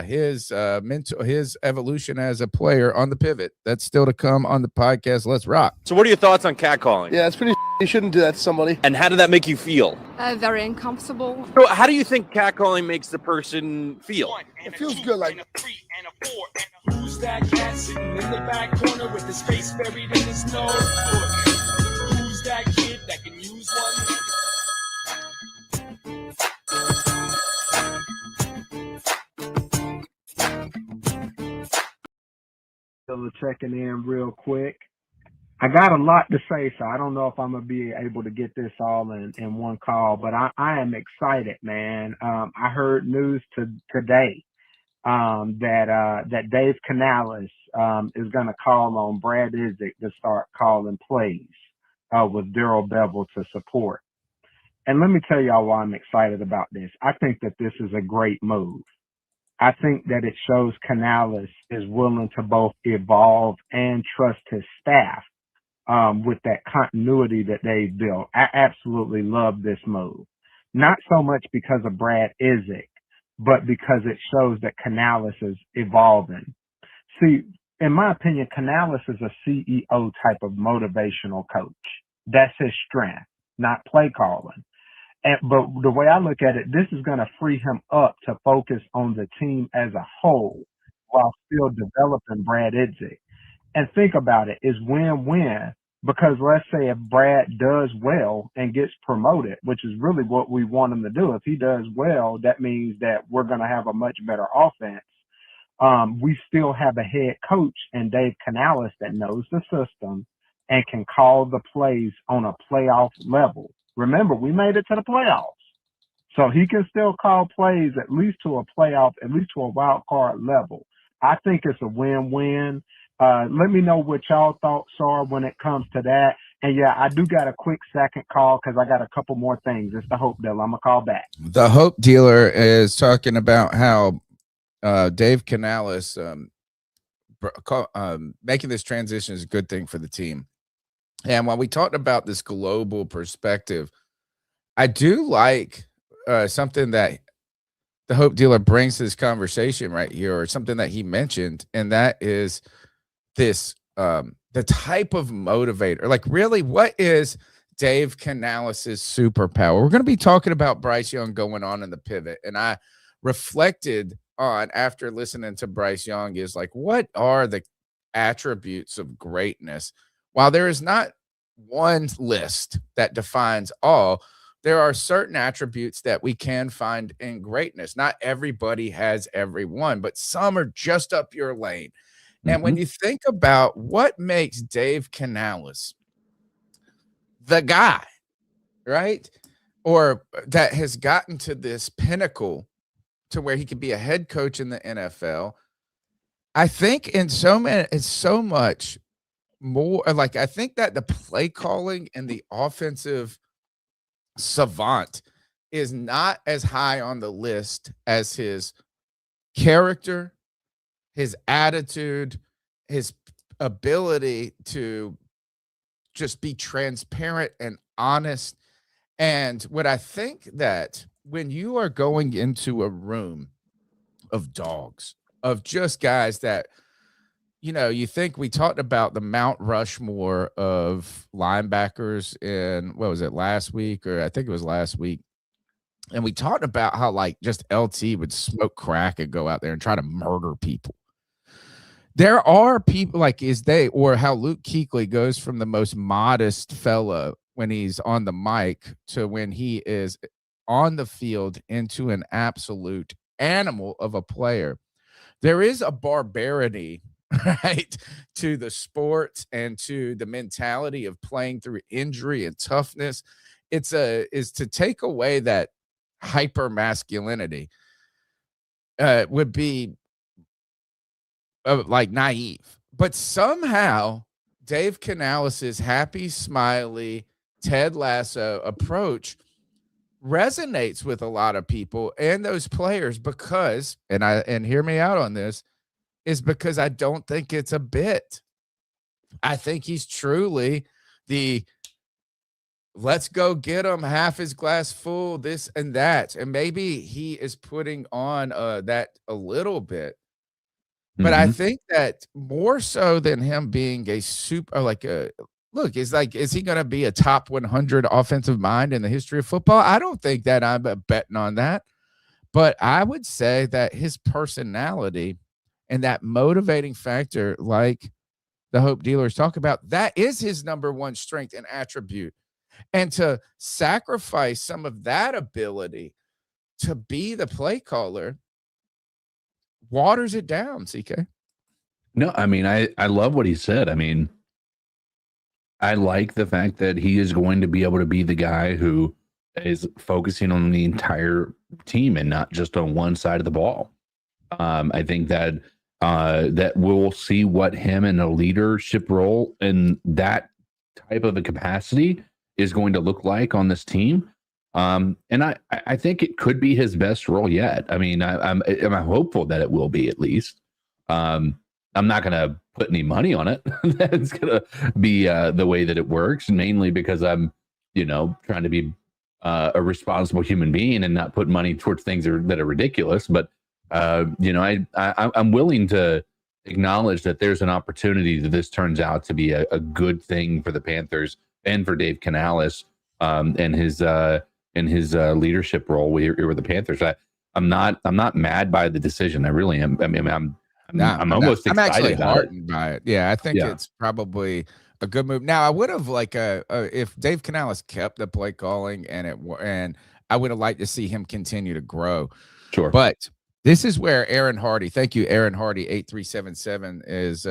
his evolution as a player on the pivot. That's still to come on the podcast. Let's rock. So what are your thoughts on catcalling? Yeah, it's pretty. You shouldn't do that to somebody. And how did that make you feel? Very uncomfortable. So how do you think catcalling makes the person feel? It feels good, like. Who's that cat sitting in the back corner with his face buried in his nose? Who's that kid that can use one? Checking in real quick. I got a lot to say, so I don't know if I'm gonna be able to get this all in one call, but I am excited, man. I heard news today that Dave Canales is gonna call on Brad Isaac to start calling plays with Daryl Bevell to support. And let me tell y'all why I'm excited about this. I think that this is a great move. I think that it shows Canales is willing to both evolve and trust his staff with that continuity that they've built. I absolutely love this move. Not so much because of Brad Isaac, but because it shows that Canales is evolving. See, in my opinion, Canales is a CEO type of motivational coach. That's his strength, not play calling. But the way I look at it, this is going to free him up to focus on the team as a whole while still developing Brad Idzik. And think about it, it's win-win, because let's say if Brad does well and gets promoted, which is really what we want him to do. If he does well, that means that we're going to have a much better offense. We still have a head coach in Dave Canales that knows the system and can call the plays on a playoff level. Remember, we made it to the playoffs. So he can still call plays at least to a playoff, at least to a wild card level. I think it's a win-win. Let me know what y'all thoughts are when it comes to that. And yeah, I do got a quick second call because I got a couple more things. It's the Hope Dealer. I'm going to call back. The Hope Dealer is talking about how Dave Canales making this transition is a good thing for the team. And when we talked about this global perspective, I do like something that the Hope Dealer brings to this conversation right here, or something that he mentioned, and that is this the type of motivator. Like, really, what is Dave Canales' superpower? We're going to be talking about Bryce Young going on in the pivot, and I reflected on, after listening to Bryce Young, is like, what are the attributes of greatness? While there is not one list that defines all, there are certain attributes that we can find in greatness. Not everybody has every one, but some are just up your lane. And when you think about what makes Dave Canales the guy, right, or that has gotten to this pinnacle to where he could be a head coach in the NFL, I think it's so much more. Like, I think that the play calling and the offensive savant is not as high on the list as his character, his attitude, his ability to just be transparent and honest. And what I think that when you are going into a room of dogs, of just guys that, you know, you think, we talked about the Mount Rushmore of linebackers in, what was it, last week? Or I think it was last week. And we talked about how, like, just LT would smoke crack and go out there and try to murder people. There are people like or how Luke Kuechly goes from the most modest fella when he's on the mic to when he is on the field into an absolute animal of a player. There is a barbarity, right, to the sport and to the mentality of playing through injury and toughness. Is to take away that hyper masculinity would be like naive. But somehow Dave Canales' happy, smiley, Ted Lasso approach resonates with a lot of people and those players, because, and hear me out on this, is because I don't think it's a bit. I think he's truly the let's go get him, half his glass full, this and that. And maybe he is putting on that a little bit. But I think that more so than him being a super, like a look, is he going to be a top 100 offensive mind in the history of football? I don't think that I'm betting on that. But I would say that his personality and that motivating factor, like the Hope Dealers talk about, that is his number one strength and attribute. And to sacrifice some of that ability to be the play caller waters it down, CK. No, I mean, I love what he said. I mean, I like the fact that he is going to be able to be the guy who is focusing on the entire team and not just on one side of the ball. I think that that we'll see what him in a leadership role in that type of a capacity is going to look like on this team. And I think it could be his best role yet. I mean, I'm hopeful that it will be, at least. I'm not going to put any money on it. That's going to be the way that it works, mainly because I'm, trying to be a responsible human being and not put money towards things that are ridiculous. But, I'm willing to acknowledge that there's an opportunity that this turns out to be a good thing for the Panthers and for Dave Canales and his in his leadership role with the Panthers. I'm not mad by the decision. I really am. I mean, I'm almost I'm excited actually about it. heartened by it. Yeah, I think it's probably a good move. Now, I would have if Dave Canales kept the play calling and I would have liked to see him continue to grow. Sure, but this is where Aaron Hardy, thank you, Aaron Hardy 8377 is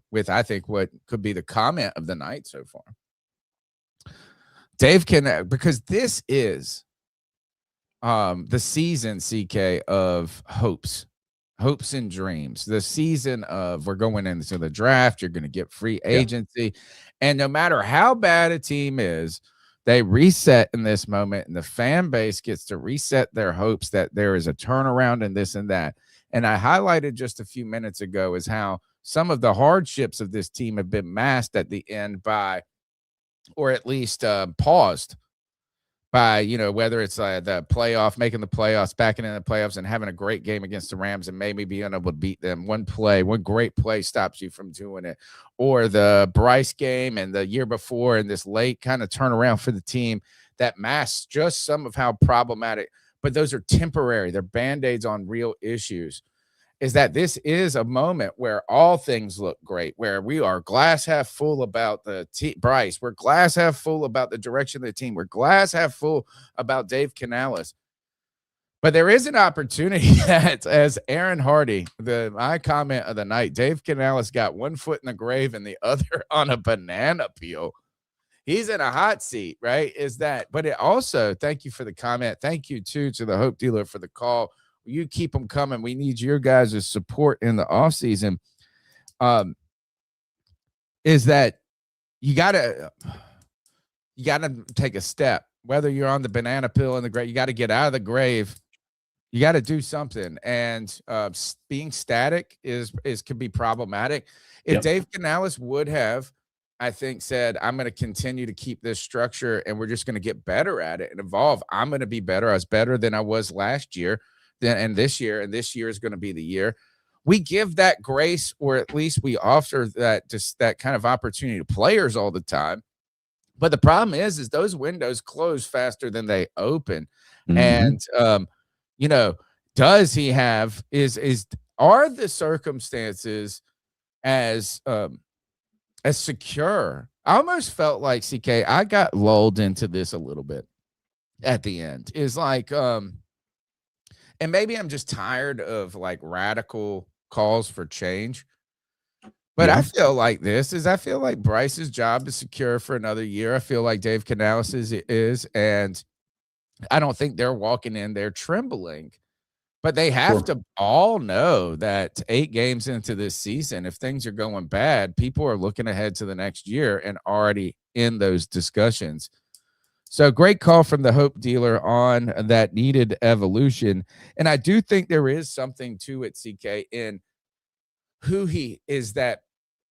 with I think what could be the comment of the night so far. Dave can because this is the season, CK, of hopes and dreams. The season of we're going into the draft, you're going to get free agency. And no matter how bad a team is, they reset in this moment, and the fan base gets to reset their hopes that there is a turnaround in this and that. And I highlighted just a few minutes ago is how some of the hardships of this team have been masked at the end by, or at least paused by, whether it's the playoff, making the playoffs, backing in the playoffs and having a great game against the Rams and maybe being able to beat them. One great play stops you from doing it. Or the Bryce game and the year before and this late kind of turnaround for the team that masks just some of how problematic, but those are temporary. They're Band-Aids on real issues. Is that this is a moment where all things look great, where we are glass half full about the Bryce. We're glass half full about the direction of the team. We're glass half full about Dave Canales. But there is an opportunity that, as Aaron Hardy, my comment of the night, Dave Canales got one foot in the grave and the other on a banana peel. He's in a hot seat, right? But it also, thank you for the comment. Thank you, too, to the Hope Dealer for the call. You keep them coming. We need your guys' support in the offseason. Is that you gotta take a step, whether you're on the banana peel in the grave, you got to get out of the grave. You got to do something. And being static can be problematic. If Dave Canales would have, I think, said, I'm going to continue to keep this structure and we're just going to get better at it and evolve. I'm going to be better. I was better than I was last year. And this year is going to be the year. We give that grace, or at least we offer that kind of opportunity to players all the time. But the problem is those windows close faster than they open. And does he have are the circumstances as secure? I almost felt like, CK, I got lulled into this a little bit at the end. Is like and maybe I'm just tired of like radical calls for change. But I feel like I feel like Bryce's job is secure for another year. I feel like Dave Canales is, and I don't think they're walking in there trembling. But they have to all know that 8 games into this season, if things are going bad, people are looking ahead to the next year and already in those discussions. So great call from the Hope Dealer on that needed evolution. And I do think there is something to it, CK, in who he is, that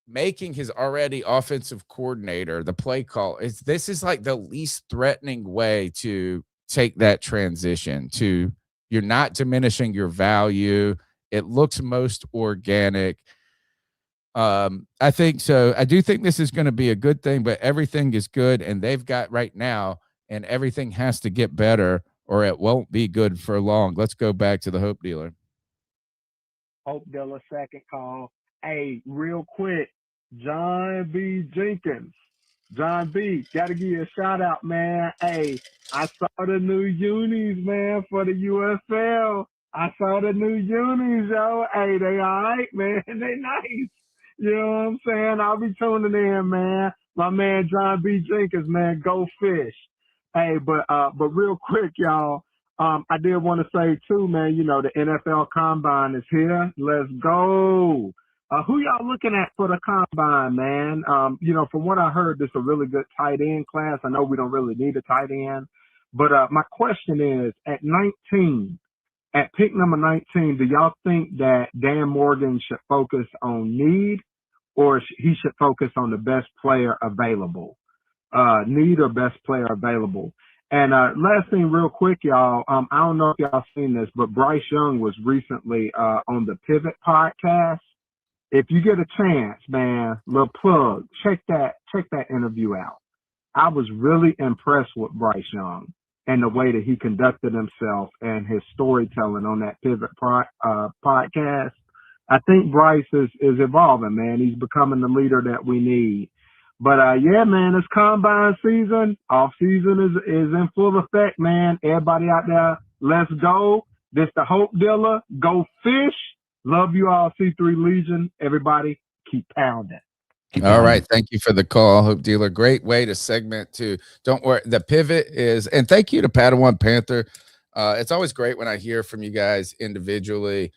making his already offensive coordinator, the play call, this is like the least threatening way to take that transition to, you're not diminishing your value. It looks most organic. I think so. I do think this is going to be a good thing, but everything is good. And they've got right now, and everything has to get better or it won't be good for long. Let's go back to the Hope Dealer. Hope Dealer, second call. Hey, real quick, John B. Jenkins. John B., got to give you a shout out, man. Hey, I saw the new unis, man, for the UFL. I saw the new unis, yo. Hey, they all right, man. They nice. You know what I'm saying? I'll be tuning in, man. My man, John B. Jenkins, man, go fish. Hey, but real quick, y'all, I did want to say, too, man, the NFL Combine is here. Let's go. Who y'all looking at for the Combine, man? From what I heard, this is a really good tight end class. I know we don't really need a tight end. But my question is, at pick number 19, do y'all think that Dan Morgan should focus on need, or he should focus on the best player available? Need or best player available? And last thing real quick, y'all, I don't know if y'all seen this, but Bryce Young was recently on the Pivot podcast. If you get a chance, man, little plug, check that interview out. I was really impressed with Bryce Young. and the way that he conducted himself and his storytelling on that Pivot podcast. I think Bryce is evolving, man. He's becoming the leader that we need. But yeah, man, it's combine season. Off season is in full effect, man. Everybody out there, let's go. This the Hope Dealer. Go fish. Love you all, C3 Legion. Everybody, keep pounding. All right. Thank you for the call, Hope Dealer. Great way to segment to don't worry. The pivot is, and thank you to Padawan Panther. It's always great when I hear from you guys individually.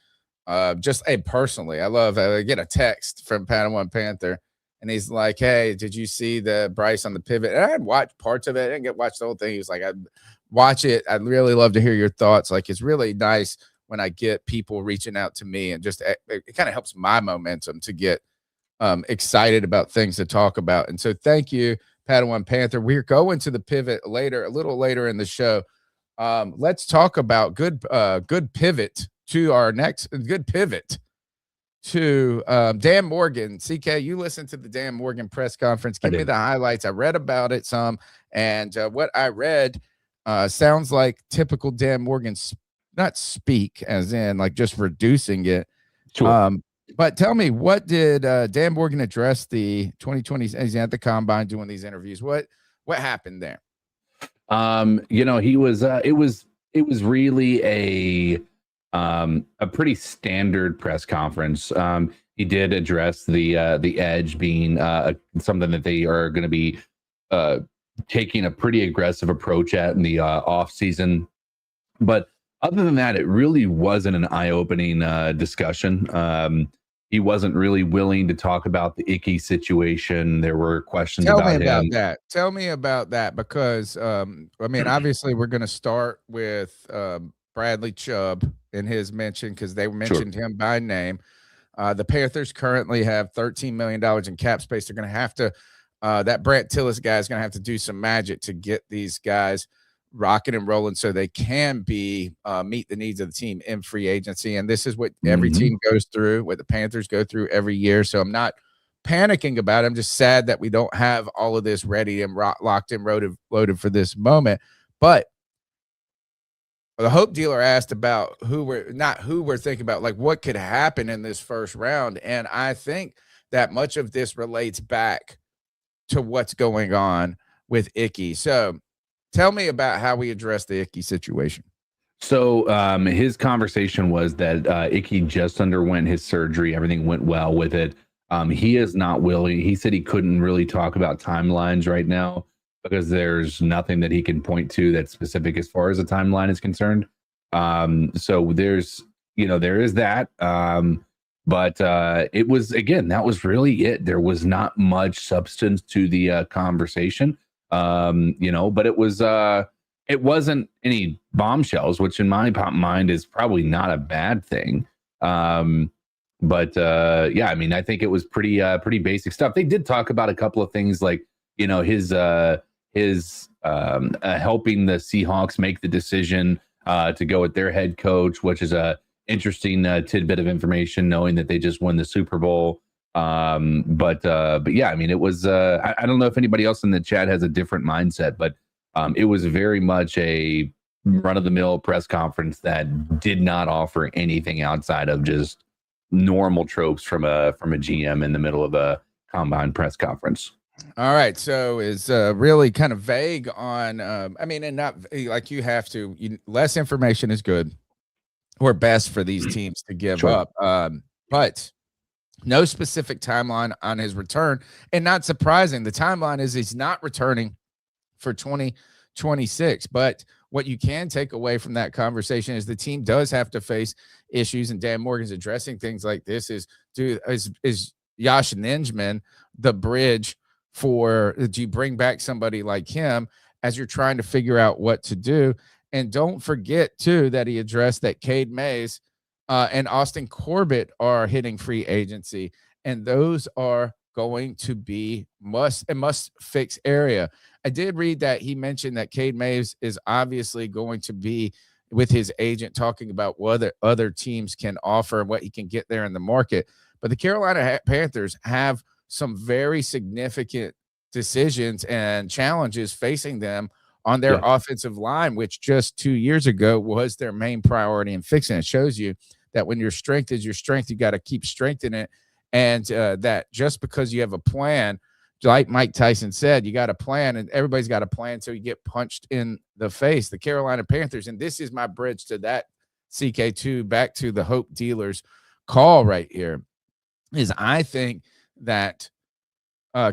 Just personally, I get a text from Padawan Panther, and he's like, "Hey, did you see the Bryce on the pivot?" And I had watched parts of it. I didn't get watch the whole thing. He was like, "I'd watch it. I'd really love to hear your thoughts." Like, it's really nice when I get people reaching out to me, and just it kind of helps my momentum to get excited about things to talk about. And so, thank you, Padawan Panther. We're going to the pivot later, a little later in the show. Let's talk about good pivot to our next good pivot to Dan Morgan. CK, you listened to the Dan Morgan press conference. Give me the highlights. I read about it some, and what I read sounds like typical Dan Morgan, not speak as in like just reducing it. Sure. But tell me, what did Dan Morgan address the 2020? He's at the combine doing these interviews. What happened there? He was it was really a pretty standard press conference. He did address the edge being something that they are going to be taking a pretty aggressive approach at in the off season. But other than that, it really wasn't an eye-opening discussion. He wasn't really willing to talk about the Icky situation. There were questions about him. Tell me about that, because obviously we're going to start with Bradley Chubb in his mention, because they mentioned him by name. The Panthers currently have $13 million in cap space. They're going to have to that Brant Tillis guy is going to have to do some magic to get these guys rocking and rolling so they can be meet the needs of the team in free agency. And this is what every team goes through, what the Panthers go through every year. So I'm not panicking about it. I'm just sad that we don't have all of this ready and locked and loaded for this moment. But the Hope Dealer asked about who we're thinking about, like what could happen in this first round. And I think that much of this relates back to what's going on with Icky. So tell me about how we address the Icky situation. So his conversation was that Icky just underwent his surgery. Everything went well with it. He is not willing. He said he couldn't really talk about timelines right now because there's nothing that he can point to that's specific as far as the timeline is concerned. So there is that. But it was, again, that was really it. There was not much substance to the conversation. But it wasn't any bombshells, which in my mind is probably not a bad thing. I think it was pretty basic stuff. They did talk about a couple of things like, his helping the Seahawks make the decision to go with their head coach, which is a interesting tidbit of information, knowing that they just won the Super Bowl. It was I don't know if anybody else in the chat has a different mindset, but it was very much a run-of-the-mill press conference that did not offer anything outside of just normal tropes from a GM in the middle of a combine press conference. All right, so is really kind of vague on and not like you have to. Less information is good or best for these teams to give up, but no specific timeline on his return. And not surprising, the timeline is he's not returning for 2026. But what you can take away from that conversation is the team does have to face issues, and Dan Morgan's addressing things like this. Is Yash Ninjman the bridge for, do you bring back somebody like him as you're trying to figure out what to do? And don't forget, too, that he addressed that Cade Mays and Austin Corbett are hitting free agency, and those are going to be must fix area. I did read that he mentioned that Cade Mays is obviously going to be with his agent talking about what other teams can offer and what he can get there in the market. But the Carolina Panthers have some very significant decisions and challenges facing them on their offensive line, which just 2 years ago was their main priority in fixing. It shows you that when your strength is your strength, you got to keep strengthening it. And that just because you have a plan, like Mike Tyson said, you got a plan, and everybody's got a plan until you get punched in the face. The Carolina Panthers, and this is my bridge to that CK2, back to the Hope Dealers call right here, is I think that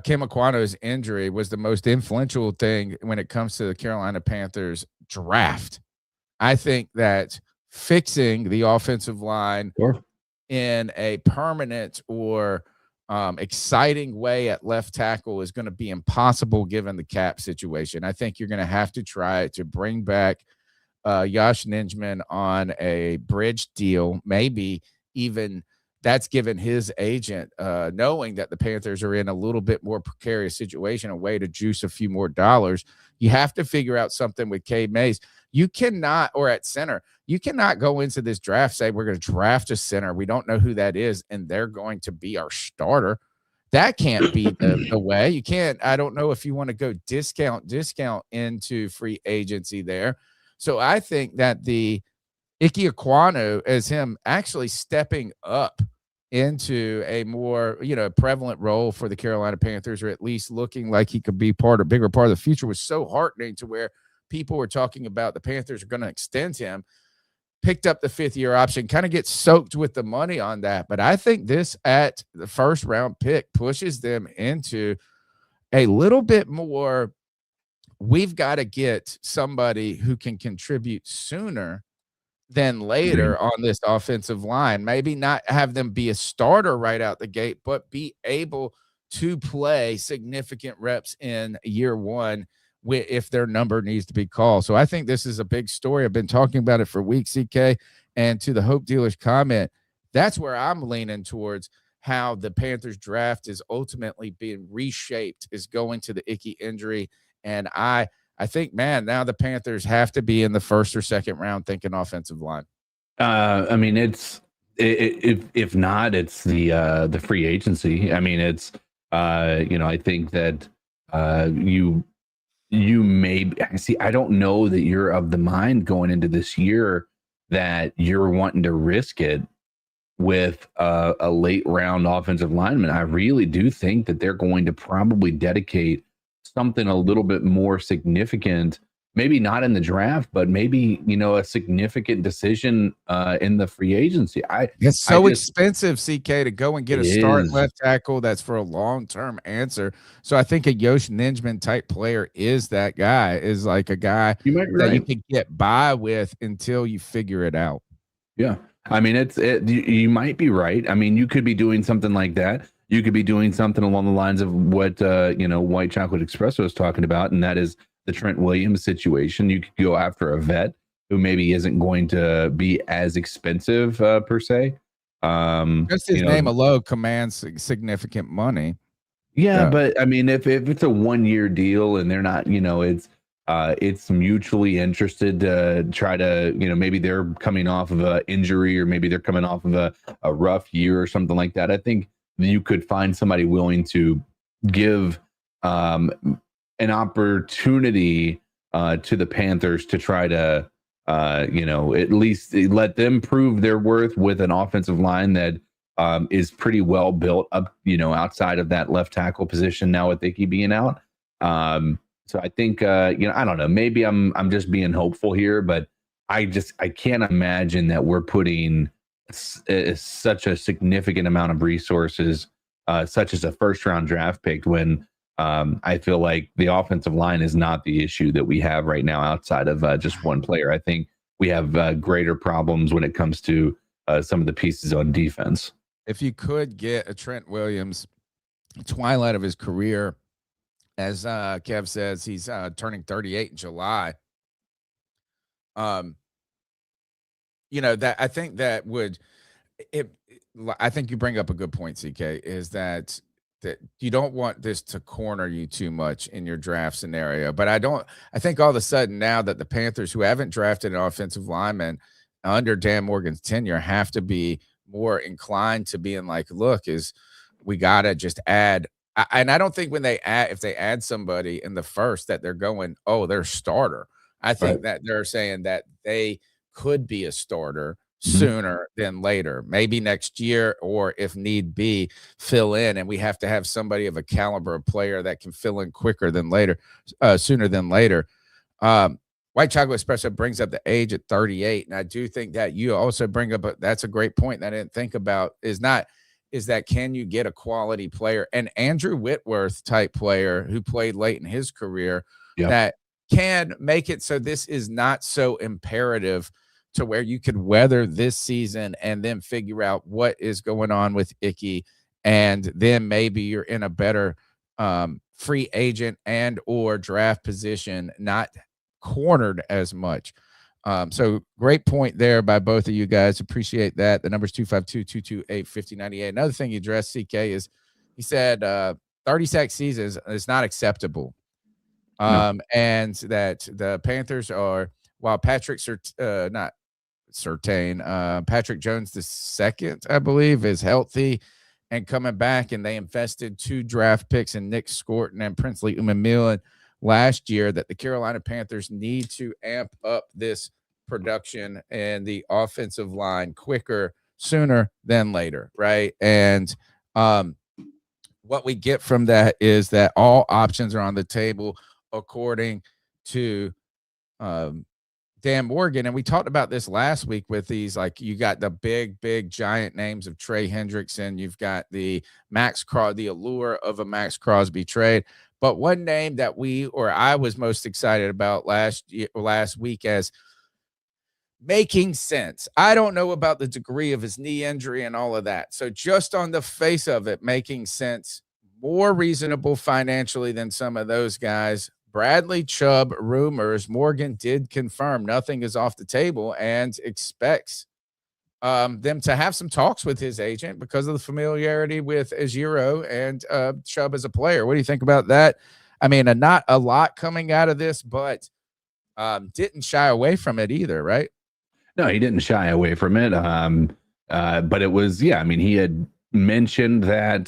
Kim Aquano's injury was the most influential thing when it comes to the Carolina Panthers draft. I think that fixing the offensive line in a permanent or exciting way at left tackle is going to be impossible given the cap situation. I think you're going to have to try to bring back Josh Nijman on a bridge deal, maybe even that's given his agent, knowing that the Panthers are in a little bit more precarious situation, a way to juice a few more dollars. You have to figure out something with Cade Mays. You cannot, or at center, you cannot go into this draft, say we're going to draft a center. We don't know who that is, and they're going to be our starter. That can't be the way. You can't. I don't know if you want to go discount into free agency there. So I think that the Ike Ekwonu as him actually stepping up into a more, prevalent role for the Carolina Panthers, or at least looking like he could be bigger part of the future, was so heartening to where people were talking about the Panthers are going to extend him, picked up the 5th-year option, kind of gets soaked with the money on that. But I think this at the first-round pick pushes them into a little bit more, we've got to get somebody who can contribute sooner than later on this offensive line. Maybe not have them be a starter right out the gate, but be able to play significant reps in year one if their number needs to be called. So I think this is a big story. I've been talking about it for weeks, CK. And to the Hope Dealers comment, that's where I'm leaning towards how the Panthers draft is ultimately being reshaped, is going to the Icky injury. And I think, man, now the Panthers have to be in the first or second round thinking offensive line. I mean, if not, it's the free agency. I mean, it's I think that you may see. I don't know that you're of the mind going into this year that you're wanting to risk it with a late round offensive lineman. I really do think that they're going to probably dedicate something a little bit more significant, maybe not in the draft, but maybe, a significant decision in the free agency. It's so expensive, CK, to go and get a start left tackle that's for a long-term answer. So I think a Yosh Nijman type player is that guy, is like a guy that you can get by with until you figure it out. Yeah. I mean, you might be right. I mean, you could be doing something like that. You could be doing something along the lines of what, White Chocolate Espresso is talking about, and that is the Trent Williams situation. You could go after a vet who maybe isn't going to be as expensive per se. Just his name alone commands significant money. Yeah, but I mean, if it's a 1-year deal and they're not, it's mutually interested to try to, maybe they're coming off of an injury, or maybe they're coming off of a rough year or something like that. I think you could find somebody willing to give an opportunity to the Panthers to try to, at least let them prove their worth with an offensive line that is pretty well built up, outside of that left tackle position now with Icky being out. So I think, I don't know, maybe I'm just being hopeful here, but I can't imagine that we're putting such a significant amount of resources, such as a first round draft pick, when I feel like the offensive line is not the issue that we have right now outside of just one player. I think we have greater problems when it comes to some of the pieces on defense. If you could get a Trent Williams, twilight of his career, as Kev says, he's turning 38 in July. That I think that would, I think you bring up a good point, CK, is that you don't want this to corner you too much in your draft scenario. But I think all of a sudden now that the Panthers, who haven't drafted an offensive lineman under Dan Morgan's tenure, have to be more inclined to being like, look, we got to just add. and I don't think when if they add somebody in the first that they're going, oh, they're starter. I think that they're saying that they could be a starter sooner than later, maybe next year, or if need be, fill in. And we have to have somebody of a caliber of player that can fill in quicker than later, sooner than later. White Chocolate Espresso brings up the age at 38. And I do think that you also bring up, that's a great point that I didn't think about, is that can you get a quality player, an Andrew Whitworth type player who played late in his career that can make it so this is not so imperative to where you could weather this season and then figure out what is going on with Icky, and then maybe you're in a better free agent and or draft position, not cornered as much. So great point there by both of you guys. Appreciate that. The number's 252-228-5098. Another thing you addressed, CK, is he said 30 sack seasons is not acceptable. And that the Panthers are, while Patrick Patrick Jones the second, I believe, is healthy and coming back, and they invested 2 draft picks in Nick Scorton and Princely Umamilan last year, that the Carolina Panthers need to amp up this production and the offensive line sooner than later, right? And what we get from that is that all options are on the table, according to Dan Morgan. And we talked about this last week with these, like, you got the big giant names of Trey Hendrickson. You've got the the allure of a Max Crosby trade. But one name that I was most excited about last week as making sense. I don't know about the degree of his knee injury and all of that. So just on the face of it, making sense, more reasonable financially than some of those guys. Bradley Chubb rumors. Morgan did confirm nothing is off the table and expects them to have some talks with his agent because of the familiarity with Ejiro and Chubb as a player. What do you think about that? I mean, not a lot coming out of this, but didn't shy away from it either, right? No, he didn't shy away from it. But it was, I mean, he had mentioned that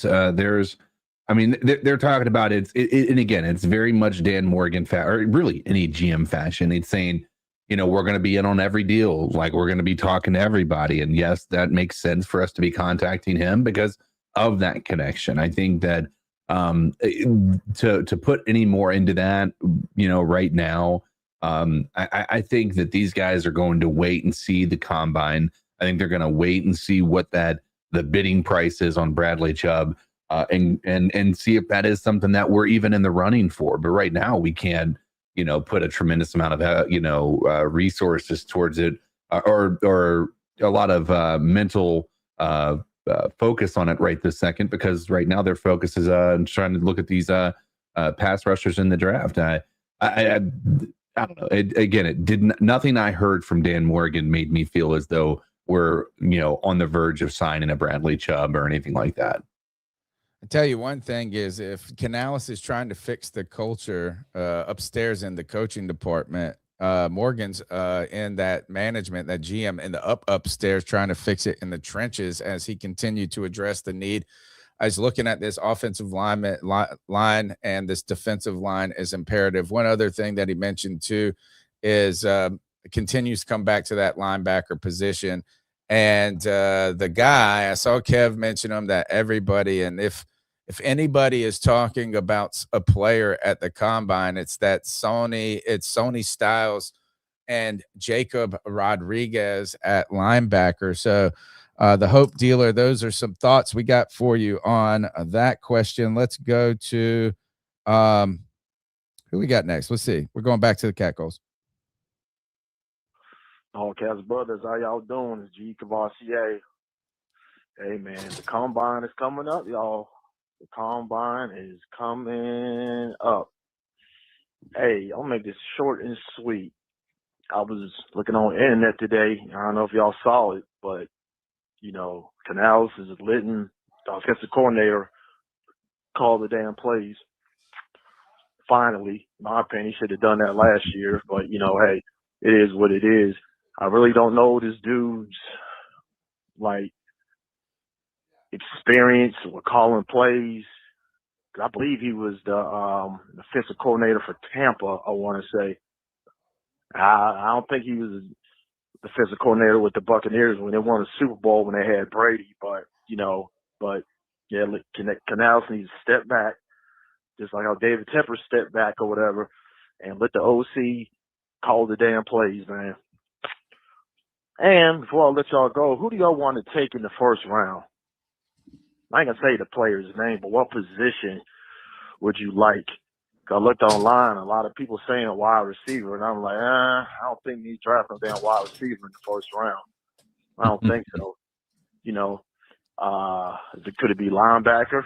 they're talking about it, and again, it's very much Dan Morgan, or really any GM fashion. It's saying, we're going to be in on every deal. Like, we're going to be talking to everybody. And yes, that makes sense for us to be contacting him because of that connection. I think that to put any more into that, right now, I think that these guys are going to wait and see the combine. I think they're going to wait and see what the bidding price is on Bradley Chubb, and see if that is something that we're even in the running for. But right now we can't, put a tremendous amount of resources towards it, or a lot of mental focus on it right this second, because right now their focus is trying to look at these pass rushers in the draft. I don't know. Nothing I heard from Dan Morgan made me feel as though we're, on the verge of signing a Bradley Chubb or anything like that. I tell you one thing is, if Canales is trying to fix the culture upstairs in the coaching department, Morgan's in that management, that GM in the upstairs trying to fix it in the trenches as he continued to address the need. I was looking at this offensive line and this defensive line is imperative. One other thing that he mentioned too is continues to come back to that linebacker position. And the guy, I saw Kev mention him, that everybody, and if anybody is talking about a player at the combine, it's Sony Styles and Jacob Rodriguez at linebacker. So the Hope Dealer, those are some thoughts we got for you on that question. Let's go to who we got next. Let's see. We're going back to the Cat Calls. All Cats brothers, how y'all doing? It's G Cavassier. Hey man, the combine is coming up, y'all. The combine is coming up. Hey, I'll make this short and sweet. I was looking on the internet today. I don't know if y'all saw it, but Canales is letting the offensive coordinator call the damn plays. Finally, in my opinion, he should have done that last year. But hey, it is what it is. I really don't know this dude's experience with calling plays. 'Cause I believe he was the offensive coordinator for Tampa, I want to say. I don't think he was the defensive coordinator with the Buccaneers when they won the Super Bowl when they had Brady, but yeah, Canales needs to step back, just like how David Tepper stepped back or whatever, and let the OC call the damn plays, man. And before I let y'all go, who do y'all want to take in the first round? I ain't gonna say the player's name, but what position would you like? 'Cause I looked online, a lot of people saying a wide receiver, and I'm like, I don't think you draft no damn wide receiver in the first round. I don't think so. Could it be linebacker?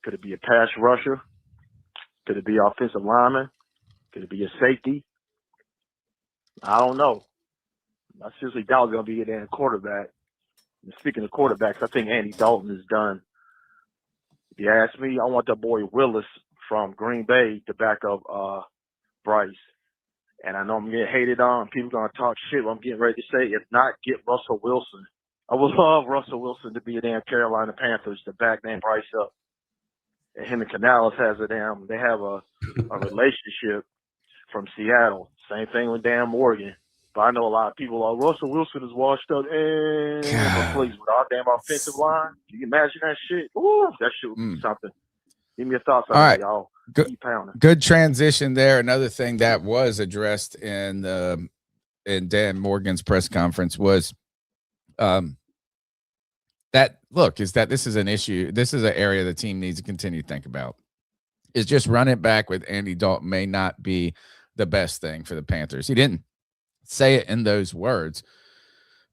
Could it be a pass rusher? Could it be offensive lineman? Could it be a safety? I don't know. I seriously doubt it's going to be a damn quarterback. And speaking of quarterbacks, I think Andy Dalton is done. If you ask me, I want that boy Willis from Green Bay to back up Bryce. And I know I'm getting hated on. People going to talk shit, but I'm getting ready to say, if not, get Russell Wilson. I would love Russell Wilson to be a damn Carolina Panthers to back damn Bryce up. And him and Canales they have a relationship from Seattle. Same thing with damn Morgan. But I know a lot of people are, Russell Wilson is washed up and plays with our damn offensive line. Can you imagine that shit? Ooh, that shit would be something. Give me your thoughts on that, y'all. Keep pounding. Good transition there. Another thing that was addressed in Dan Morgan's press conference was that this is an issue. This is an area the team needs to continue to think about. Is just running back with Andy Dalton may not be the best thing for the Panthers. He didn't say it in those words,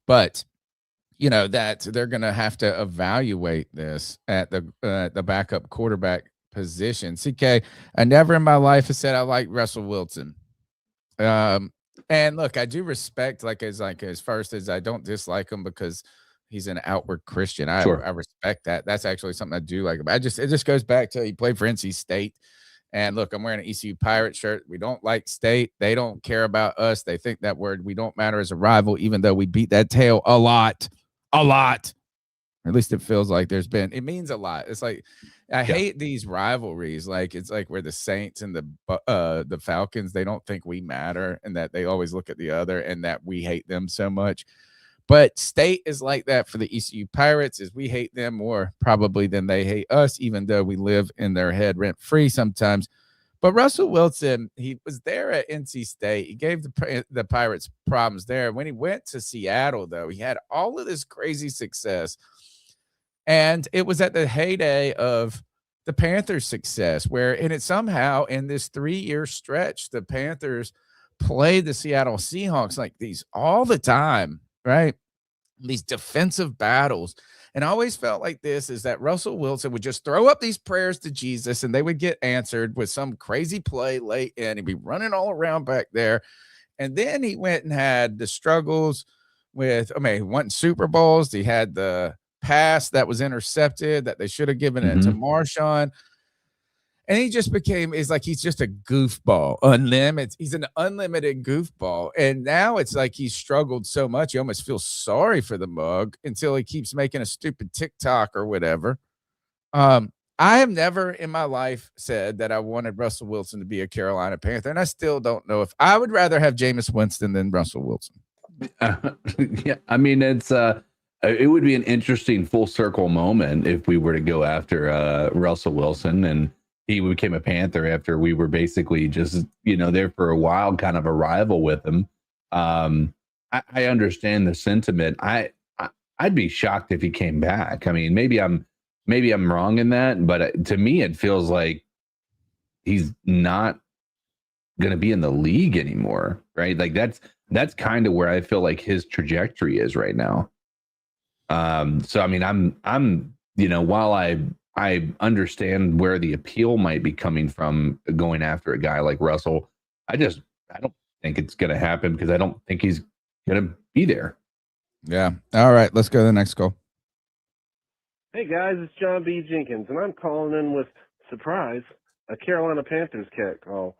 but that they're going to have to evaluate this at the backup quarterback position. CK, I never in my life have said I like Russell Wilson. And look, I do respect, as first as I don't dislike him because he's an outward Christian. I respect that. That's actually something I do like. It just goes back to he played for NC State. And look, I'm wearing an ECU Pirate shirt. We don't like State. They don't care about us. They think that we don't matter as a rival, even though we beat that tail a lot. At least it feels like it means a lot. It's like, I hate these rivalries. Like, it's like where the Saints and the Falcons, they don't think we matter and that they always look at the other and that we hate them so much. But State is like that for the ECU Pirates, is we hate them more probably than they hate us, even though we live in their head rent-free sometimes. But Russell Wilson, he was there at NC State. He gave the Pirates problems there. When he went to Seattle, though, he had all of this crazy success. And it was at the heyday of the Panthers' success, and it somehow in this 3-year stretch, the Panthers played the Seattle Seahawks like these all the time. Right? These defensive battles. And I always felt like this is that Russell Wilson would just throw up these prayers to Jesus and they would get answered with some crazy play late in. He'd be running all around back there. And then he went and had the struggles with, he won Super Bowls. He had the pass that was intercepted that they should have given it to Marshawn. And he just he's just a goofball, unlimited. He's an unlimited goofball. And now it's like he's struggled so much. You almost feel sorry for the mug until he keeps making a stupid TikTok or whatever. I have never in my life said that I wanted Russell Wilson to be a Carolina Panther. And I still don't know if I would rather have Jameis Winston than Russell Wilson. Yeah. I mean, it would be an interesting full circle moment if we were to go after Russell Wilson and he became a Panther after we were basically just, there for a while, kind of a rival with him. I understand the sentiment. I'd be shocked if he came back. I mean, maybe I'm wrong in that, but to me, it feels like he's not going to be in the league anymore, right? Like that's kind of where I feel like his trajectory is right now. So I mean, I'm while I understand where the appeal might be coming from going after a guy like Russell, I don't think it's going to happen because I don't think he's going to be there. Yeah. All right. Let's go to the next call. Hey, guys. It's John B. Jenkins, and I'm calling in with, surprise, a Carolina Panthers cat call.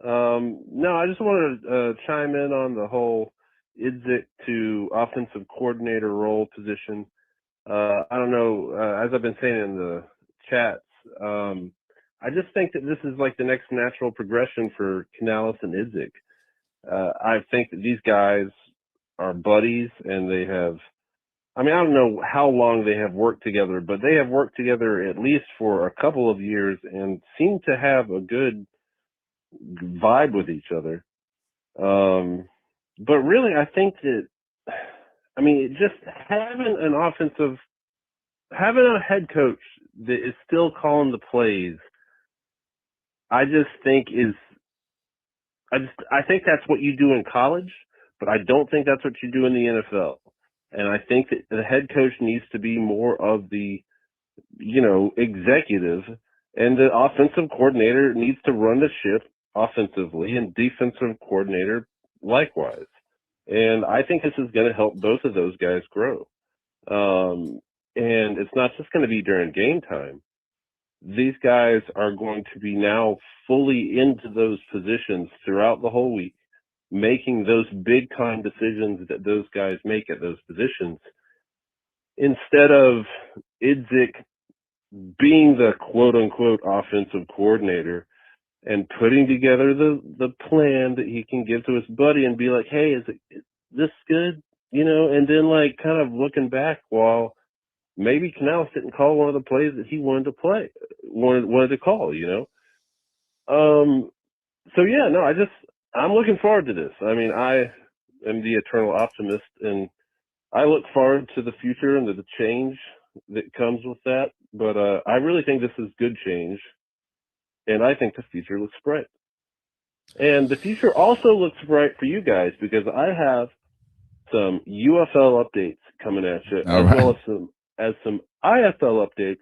No, I just wanted to chime in on the whole Idzik to offensive coordinator role position. I don't know, as I've been saying in the chats, I just think that this is like the next natural progression for Canales and Idzik. I think that these guys are buddies, and they have, I mean, I don't know how long they have worked together, but they have worked together at least for a couple of years and seem to have a good vibe with each other. But really, I think that, I mean, just having a head coach that is still calling the plays, I just think I think that's what you do in college, but I don't think that's what you do in the NFL. And I think that the head coach needs to be more of the, executive, and the offensive coordinator needs to run the ship offensively, and defensive coordinator likewise. And I think this is going to help both of those guys grow. And it's not just going to be during game time. These guys are going to be now fully into those positions throughout the whole week, making those big time decisions that those guys make at those positions, instead of Idzik being the quote unquote offensive coordinator and putting together the plan that he can give to his buddy and be like, hey, is this good? And then like kind of looking back while maybe Canales didn't call one of the plays that he wanted to call, So yeah, no, I'm looking forward to this. I mean, I am the eternal optimist, and I look forward to the future and to the change that comes with that. But I really think this is good change, and I think the future looks bright. And the future also looks bright for you guys, because I have some UFL updates coming at you, well as some IFL updates,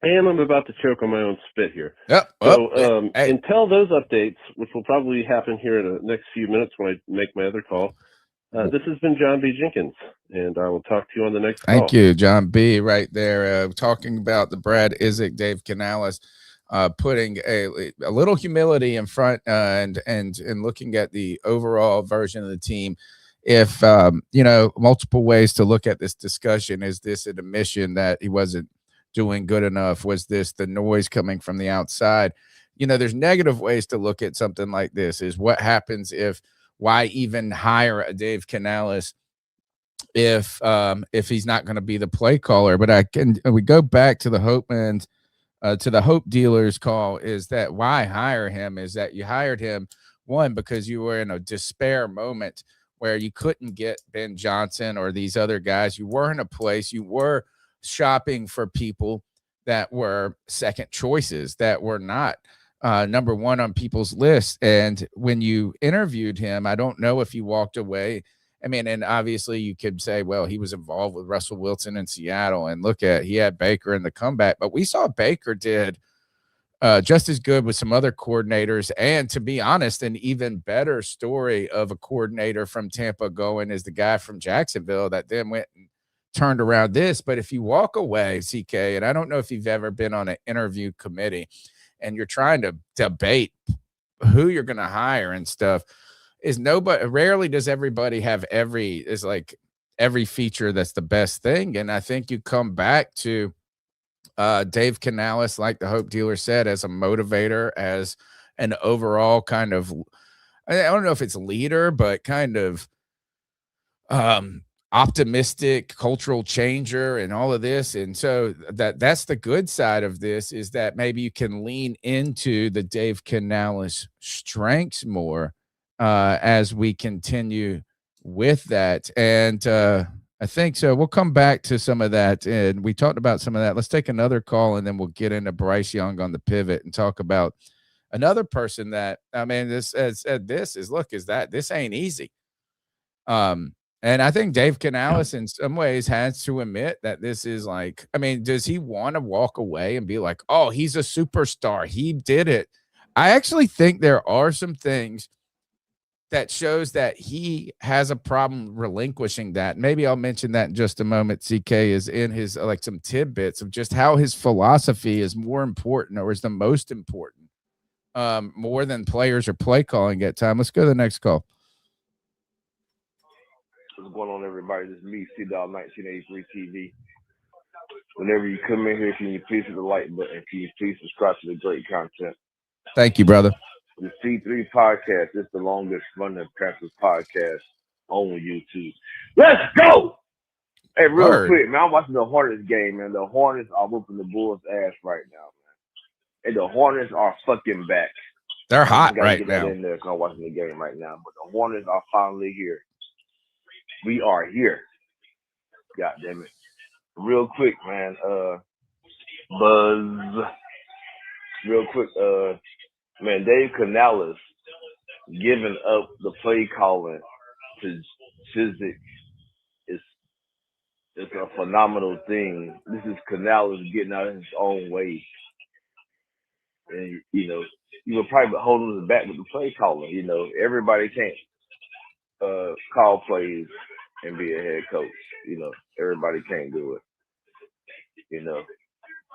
and I'm about to choke on my own spit here. Yep. So until those updates, which will probably happen here in the next few minutes when I make my other call, this has been John B. Jenkins, and I will talk to you on the next call. Thank you, John B. Right there, talking about the Brad Idzik, Dave Canales, putting a little humility in front, and looking at the overall version of the team. If multiple ways to look at this discussion. Is this an admission that he wasn't doing good enough? Was this the noise coming from the outside? There's negative ways to look at something like this. Is what happens if, why even hire a Dave Canales if he's not going to be the play caller? But we go back to the Hopeman's, to the Hope Dealers call. Is that why hire him? Is that you hired him, one, because you were in a despair moment where you couldn't get Ben Johnson or these other guys. You were in a place, you were shopping for people that were second choices, that were not number one on people's lists. And when you interviewed him, I don't know if you walked away. I mean, and obviously you could say, well, he was involved with Russell Wilson in Seattle, and he had Baker in the comeback, but we saw Baker did just as good with some other coordinators. And to be honest, an even better story of a coordinator from Tampa going is the guy from Jacksonville that then went and turned around this. But if you walk away, CK, and I don't know if you've ever been on an interview committee and you're trying to debate who you're going to hire and stuff, rarely does everybody have every feature that's the best thing. And I think you come back to Dave Canales, like the Hope Dealer said, as a motivator, as an overall kind of, I don't know if it's leader, but kind of optimistic cultural changer and all of this. And so that's the good side of this, is that maybe you can lean into the Dave Canales strengths more as we continue with that. And I think so. We'll come back to some of that, and we talked about some of that. Let's take another call, and then we'll get into Bryce Young on the pivot and talk about another person that, I mean, this ain't easy. And I think Dave Canales in some ways has to admit that this is like, I mean, does he want to walk away and be like, oh, he's a superstar, he did it? I actually think there are some things that shows that he has a problem relinquishing that. Maybe I'll mention that in just a moment. CK is in his, like, some tidbits of just how his philosophy is more important, or is the most important, more than players or play calling at time. Let's go to the next call. What's going on, everybody? This is me, C-Dog 1983 TV. Whenever you come in here, can you please hit the like button? Can you please subscribe to the great content? Thank you, brother. The C3 podcast is the longest running Panthers podcast on YouTube. Let's go! Hey, real quick, man, I'm watching the Hornets game, man. The Hornets are whooping the Bulls' ass right now, man. And the Hornets are fucking back. They're hot right get now. That in there 'cause I'm watching the game right now. But the Hornets are finally here. We are here. God damn it. Real quick, man. Buzz. Real quick, man, Dave Canales giving up the play calling to Chiswick is a phenomenal thing. This is Canales getting out of his own way. And, you know, you were probably holding us back with the play calling. You know, everybody can't call plays and be a head coach. You know, everybody can't do it. You know,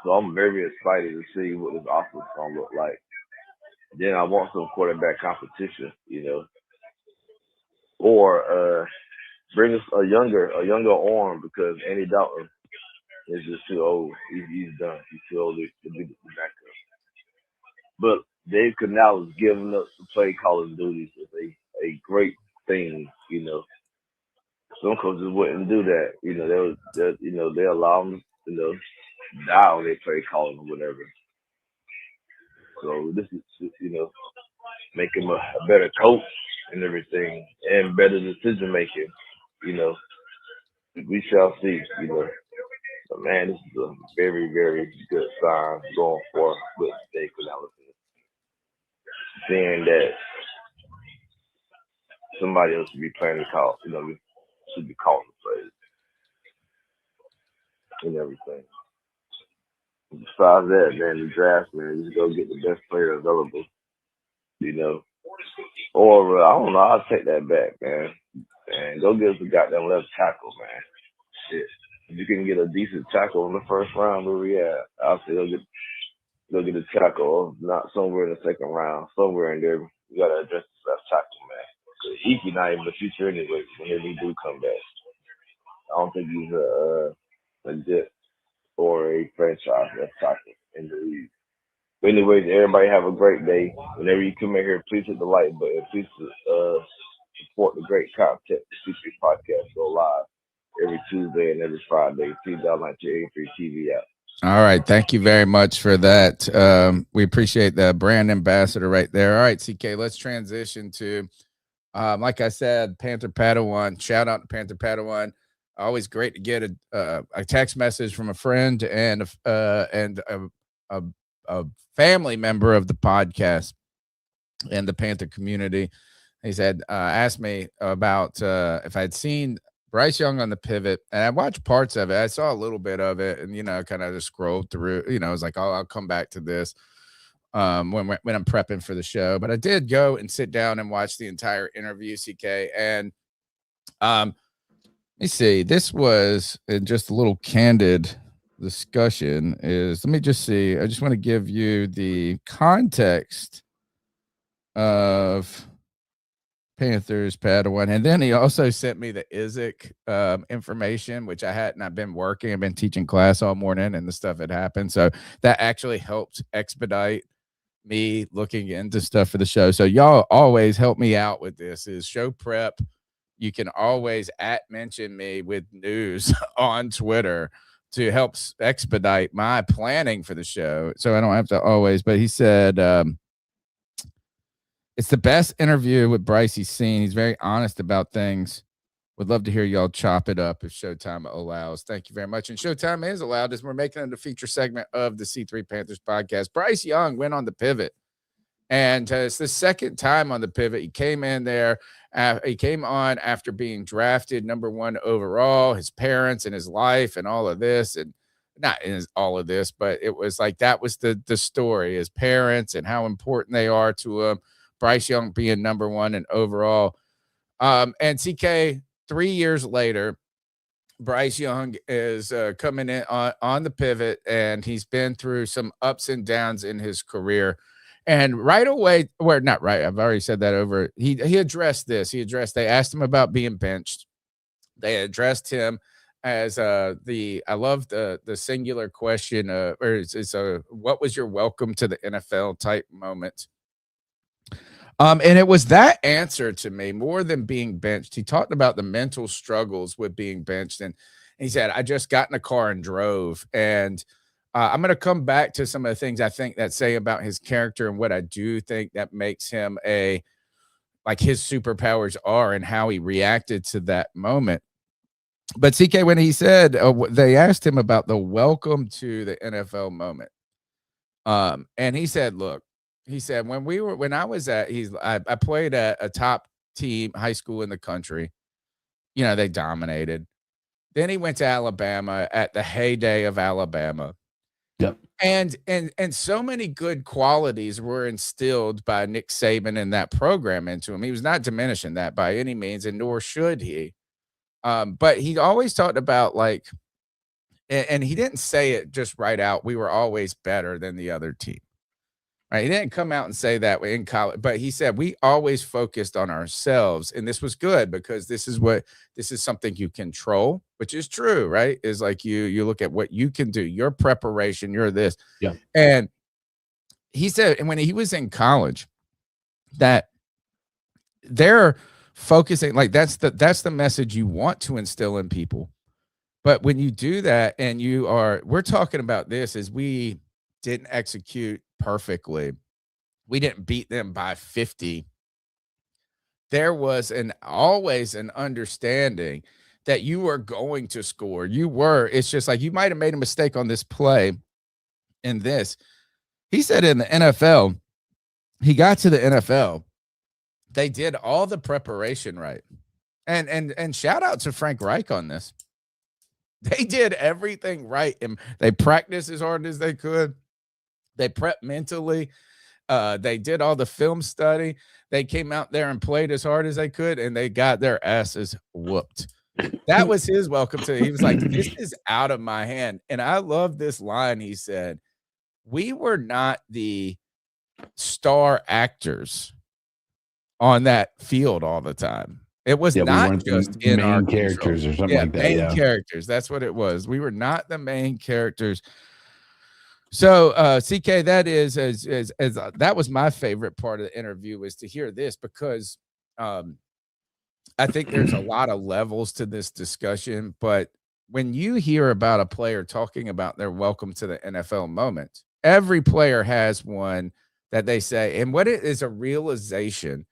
so I'm very excited to see what this offense is going to look like. Then I want some quarterback competition, you know, or bring us a younger arm because Andy Dalton is just too old. He's done. He's too old to be the backup. But Dave Canales giving up the play calling duties is a great thing, you know. Some coaches wouldn't do that, you know. They allow them, you know, dial their play calling or whatever. So this is, you know, make him a better coach and everything, and better decision making. You know, we shall see. You know, but man, this is a very, very good sign going forward with Dave Canales. Seeing that somebody else should be playing the call, you know, should be calling the plays and everything. Besides that, man, the draft, man, just go get the best player available. You know, or I don't know, I'll take that back, man. And go get us a goddamn left tackle, man. Shit, if you can get a decent tackle in the first round, where we at? I'll say go get a tackle, not somewhere in the second round, somewhere in there. We gotta address the left tackle, man. He's not even the future anyway. Whenever he do come back, I don't think he's a legit or a franchise left tackle in the league. But anyways, everybody have a great day. Whenever you come in here, please hit the like button. Please support the great content. The C3 podcast go live every Tuesday and every Friday. Please download your A3 TV app. All right. Thank you very much for that. We appreciate the brand ambassador right there. All right, CK, let's transition to, like I said, Panther Padawan. Shout out to Panther Padawan. Always great to get a text message from a friend and a family member of the podcast and the Panther community. He said, asked me about if I'd seen Bryce Young on the pivot, and I watched parts of it. I saw a little bit of it, and, you know, kind of just scrolled through, you know, I was like, oh, I'll come back to this when I'm prepping for the show. But I did go and sit down and watch the entire interview, CK. And let me see, this was just a little candid discussion is, let me just see. I just want to give you the context of Panthers Padawan, and then he also sent me the Isaac information, which I hadn't. I've been working. I've been teaching class all morning, and the stuff had happened. So that actually helped expedite me looking into stuff for the show. So y'all always help me out with this. Is show prep. You can always mention me with news on Twitter to help expedite my planning for the show, so I don't have to always. But he said. It's the best interview with Bryce he's seen. He's very honest about things. Would love to hear y'all chop it up if Showtime allows. Thank you very much. And Showtime is allowed as we're making it a feature segment of the C3 Panthers podcast. Bryce Young went on the pivot. And it's the second time on the pivot. He came in there. He came on after being drafted #1 overall, his parents and his life and all of this. And not all of this, but it was like that was the story, his parents and how important they are to him. Bryce Young being #1 and overall. And CK, 3 years later, Bryce Young is coming in on the pivot, and he's been through some ups and downs in his career. And right away, well, not right, I've already said that over. He addressed this. They asked him about being benched. They addressed him as I love the singular question, or it's a what was your welcome to the NFL type moment. And it was that answer to me more than being benched. He talked about the mental struggles with being benched, and he said, I just got in a car and drove. And I'm going to come back to some of the things I think that say about his character and what I do think that makes him like his superpowers are and how he reacted to that moment. But CK, when he said, they asked him about the welcome to the NFL moment. And he said, look, he said, when I was at, I played at a top team high school in the country. You know, they dominated. Then he went to Alabama at the heyday of Alabama. Yep. And so many good qualities were instilled by Nick Saban and that program into him. He was not diminishing that by any means, and nor should he. But he always talked about like, and he didn't say it just right out, we were always better than the other team. Right? He didn't come out and say that in college, but he said we always focused on ourselves, and this was good because this is something you control, which is true, right? Is like you look at what you can do, your preparation, you're this. Yeah. And he said, and when he was in college, that they're focusing, like that's the message you want to instill in people. But when you do that, and we're talking about this as we didn't execute perfectly. We didn't beat them by 50. There was always an understanding that you were going to score. It's just like you might have made a mistake on this play in this. He said in the NFL, he got to the NFL, they did all the preparation right. And shout out to Frank Reich on this. They did everything right, and they practiced as hard as they could. They prepped mentally. They did all the film study. They came out there and played as hard as they could, and they got their asses whooped. That was his welcome to it. He was like, this is out of my hand. And I love this line. He said, we were not the star actors on that field all the time. It was not just in our characters or something like that. Main characters. That's what it was. We were not the main characters. So, CK, that is that was my favorite part of the interview, was to hear this, because I think there's a lot of levels to this discussion. But when you hear about a player talking about their welcome to the NFL moment, every player has one that they say, and what it is a realization.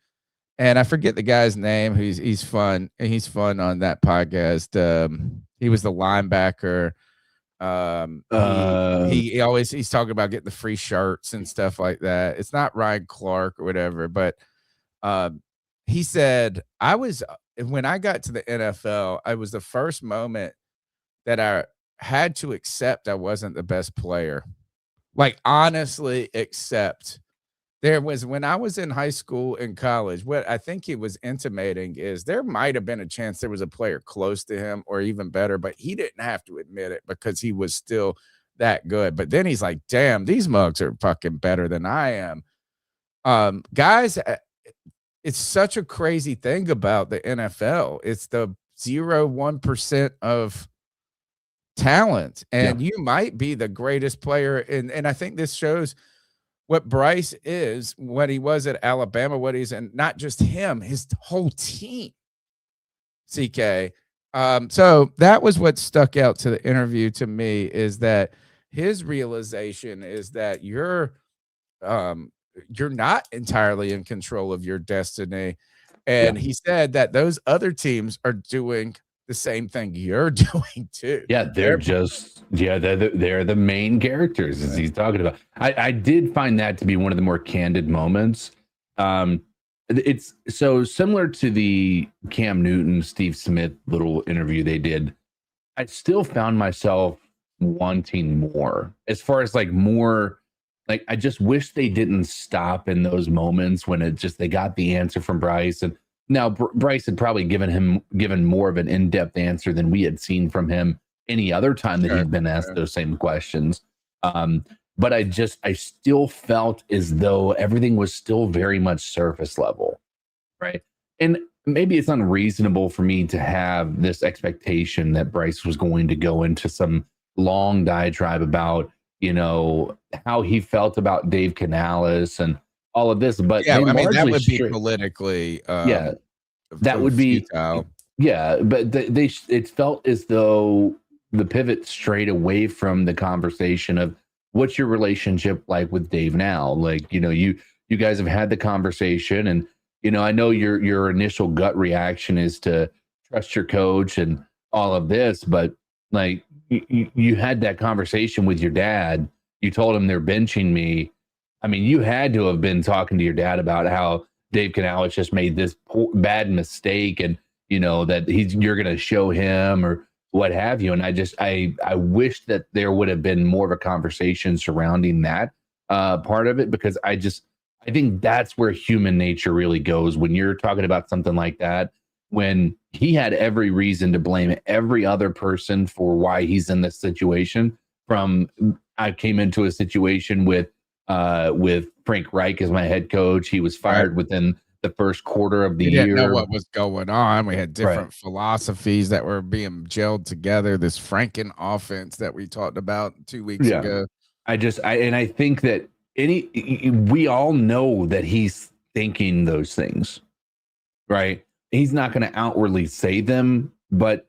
And I forget the guy's name. He's fun. He's fun on that podcast. He was the linebacker. He's talking about getting the free shirts and stuff like that. It's not Ryan Clark or whatever, but he said, when I got to the NFL, I was the first moment that I had to accept I wasn't the best player. Like, honestly, accept. There was, when I was in high school and college, what I think he was intimating is there might have been a chance there was a player close to him or even better, but he didn't have to admit it because he was still that good. But then he's like, damn, these mugs are fucking better than I am. Guys, it's such a crazy thing about the NFL. It's the 0.1% of talent, and you might be the greatest player. And I think this shows what Bryce is, what he was at Alabama, what he's, and not just him, his whole team. CK. So that was what stuck out to the interview to me, is that his realization is that you're not entirely in control of your destiny. And he said that those other teams are doing the same thing you're doing too. Yeah, they're the main characters, as he's talking about. I did find that to be one of the more candid moments. It's so similar to the Cam Newton, Steve Smith little interview they did. I still found myself wanting more, as far as like more. Like, I just wish they didn't stop in those moments when they got the answer from Bryce. And now Bryce had probably given more of an in-depth answer than we had seen from him any other time that he'd been asked those same questions. But I still felt as though everything was still very much surface level, right? And maybe it's unreasonable for me to have this expectation that Bryce was going to go into some long diatribe about, how he felt about Dave Canales and all of this. But Yeah, they I mean, that largely would be politically that would be futile. Yeah, but it felt as though the pivot strayed away from the conversation of what's your relationship like with Dave now? Like, you guys have had the conversation, and I know your initial gut reaction is to trust your coach and all of this, but like you had that conversation with your dad. You told him they're benching me. I mean, you had to have been talking to your dad about how Dave Canales just made this bad mistake, and that you're going to show him or what have you. And I wish that there would have been more of a conversation surrounding that part of it, because I think that's where human nature really goes when you're talking about something like that, when he had every reason to blame every other person for why he's in this situation. I came into a situation with Frank Reich as my head coach. He was fired within the first quarter of the year. Didn't know what was going on. We had different philosophies that were being gelled together. This Franken offense that we talked about 2 weeks ago. I think that we all know that he's thinking those things, right? He's not going to outwardly say them, but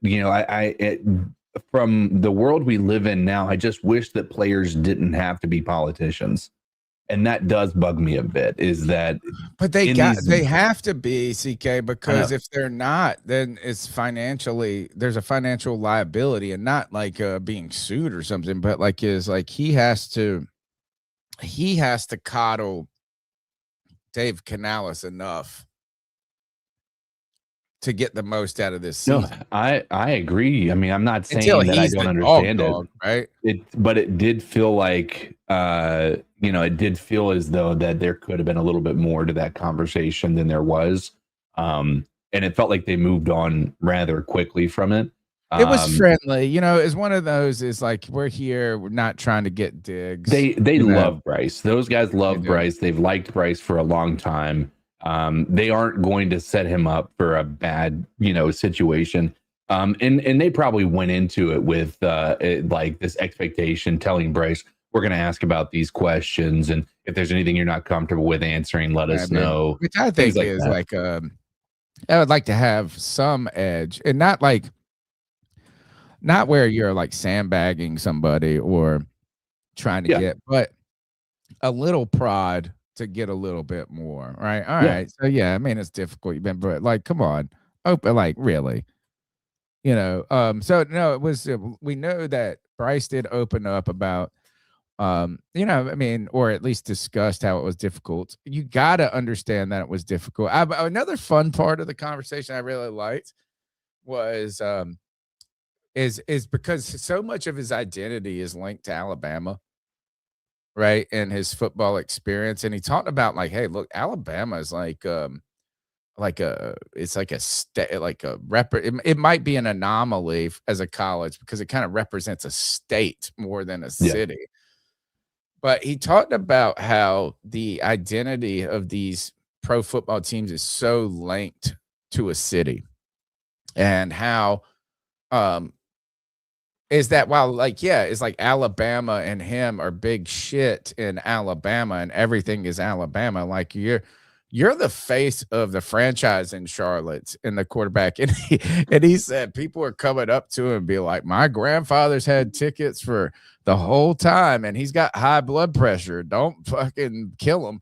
from the world we live in now, I just wish that players didn't have to be politicians. And that does bug me a bit, is that but they have to be, CK, because if they're not, then it's there's a financial liability, and not like being sued or something, but he has to coddle Dave Canales enough to get the most out of this season. No, I agree. I mean, I'm not saying Until that I he's don't the understand dog, right? But it did feel like, it did feel as though that there could have been a little bit more to that conversation than there was. And it felt like they moved on rather quickly from it. It was friendly, it's one of those, is like, we're here, we're not trying to get digs. They love Bryce. Those guys love Bryce. They've liked Bryce for a long time. They aren't going to set him up for a bad, situation. And they probably went into it with like this expectation, telling Bryce, we're going to ask about these questions, and if there's anything you're not comfortable with answering, let us know. Which I think is like I would like to have some edge, and not where you're like sandbagging somebody or trying to get, but a little pride to get a little bit more, right? All right. So I mean, it's difficult. But like, come on, open, like, really, so no, it was, we know that Bryce did open up about, I mean, or at least discussed how it was difficult. You got to understand that it was difficult. Another fun part of the conversation I really liked was, is because so much of his identity is linked to Alabama, right? And his football experience. And he talked about, like, hey, look, Alabama is it might be an anomaly as a college, because it kind of represents a state more than a city. But he talked about how the identity of these pro football teams is so linked to a city, and how is that, while like, it's like Alabama and him are big shit in Alabama and everything is Alabama. Like, you're the face of the franchise in Charlotte, and the quarterback. And he said people are coming up to him and be like, my grandfather's had tickets for the whole time, and he's got high blood pressure. Don't fucking kill him.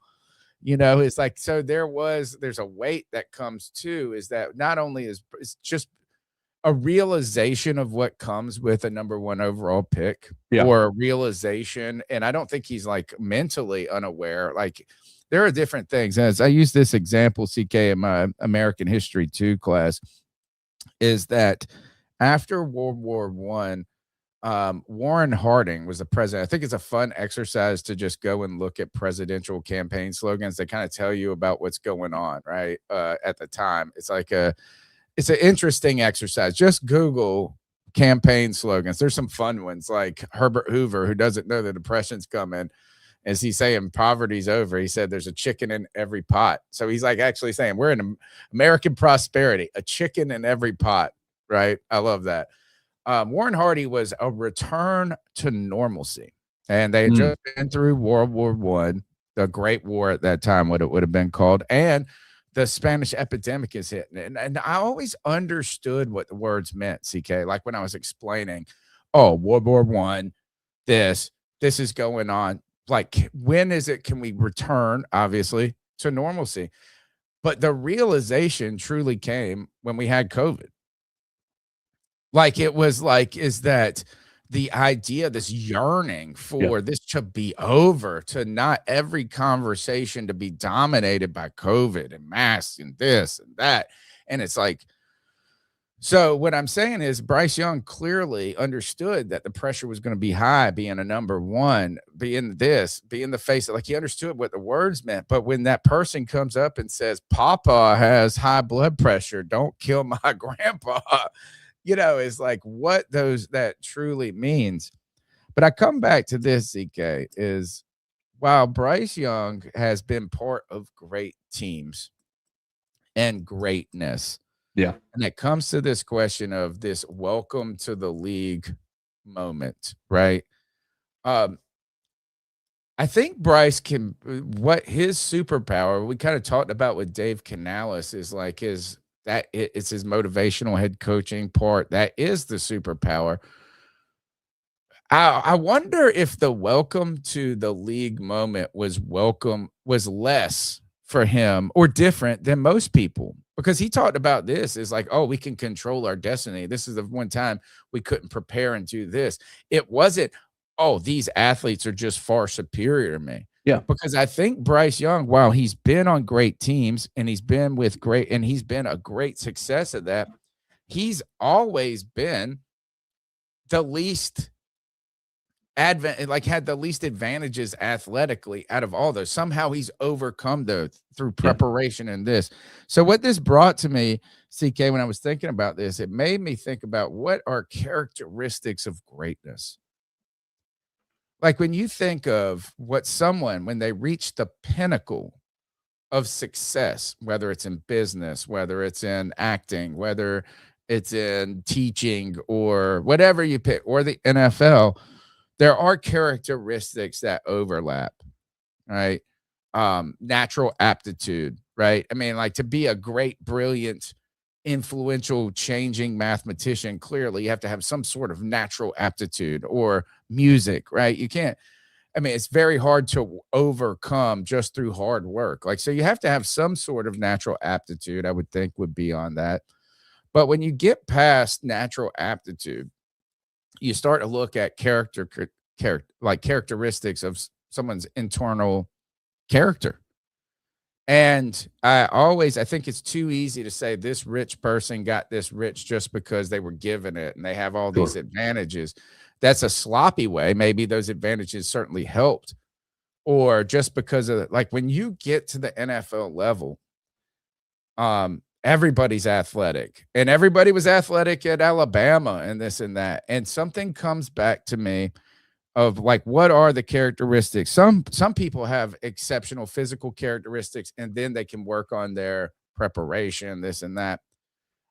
It's like, so there's a weight that comes too, is that not only it's just a realization of what comes with a number 1 overall pick, or a realization. And I don't think he's like mentally unaware. Like, there are different things. As I use this example, CK, in my American History 2 class, is that after World War I, Warren Harding was the president. I think it's a fun exercise to just go and look at presidential campaign slogans. They kind of tell you about what's going on, right? At the time, it's an interesting exercise. Just Google campaign slogans. There's some fun ones, like Herbert Hoover, who doesn't know the Depression's coming, Is he saying poverty's over? He said there's a chicken in every pot. So he's like actually saying we're in American prosperity, a chicken in every pot, right? I love that. Warren Hardy was a return to normalcy. And they had just been through World War I, the Great War at that time, what it would have been called. And the Spanish epidemic is hitting. And I always understood what the words meant, CK, like when I was explaining, oh, World War I, this is going on. Like, when is it? Can we return, obviously, to normalcy? But the realization truly came when we had COVID. Like, it was like, is that the idea, this yearning for this to be over, to not every conversation to be dominated by COVID and masks and this and that. And it's like, so what I'm saying is Bryce Young clearly understood that the pressure was going to be high, being a number one, being the face, like he understood what the words meant. But when that person comes up and says, Papa has high blood pressure, don't kill my grandpa, it's like what that truly means. But I come back to this, ZK, is while Bryce Young has been part of great teams and greatness, and it comes to this question of this welcome to the league moment, right? I think Bryce can, what his superpower, we kind of talked about with Dave Canales, is like it's his motivational head coaching part. That is the superpower. I wonder if the welcome to the league moment was less for him or different than most people, because he talked about this is like, oh, we can control our destiny. This is the one time we couldn't prepare and do this. It wasn't, oh, these athletes are just far superior to me. Yeah. Because I think Bryce Young, while he's been on great teams and he's been a great success at that, he's always been the least had the least advantages athletically out of all those. Somehow he's overcome those through preparation and this. So what this brought to me, CK, when I was thinking about this, it made me think about what are characteristics of greatness. Like when you think of what someone, when they reach the pinnacle of success, whether it's in business, whether it's in acting, whether it's in teaching or whatever you pick, or the NFL, there are characteristics that overlap, right? Natural aptitude, right? I mean, like to be a great, brilliant, influential, changing mathematician, clearly you have to have some sort of natural aptitude, or music, right? You can't, I mean, it's very hard to overcome just through hard work. Like, so you have to have some sort of natural aptitude, I would think would be on that. But when you get past natural aptitude, you start to look at characteristics of someone's internal character. And I think it's too easy to say this rich person got this rich just because they were given it and they have all these advantages. That's a sloppy way. Maybe those advantages certainly helped, or just because of like when you get to the NFL level, everybody's athletic, and everybody was athletic at Alabama and this and that. And something comes back to me of like, what are the characteristics? Some people have exceptional physical characteristics, and then they can work on their preparation, this and that.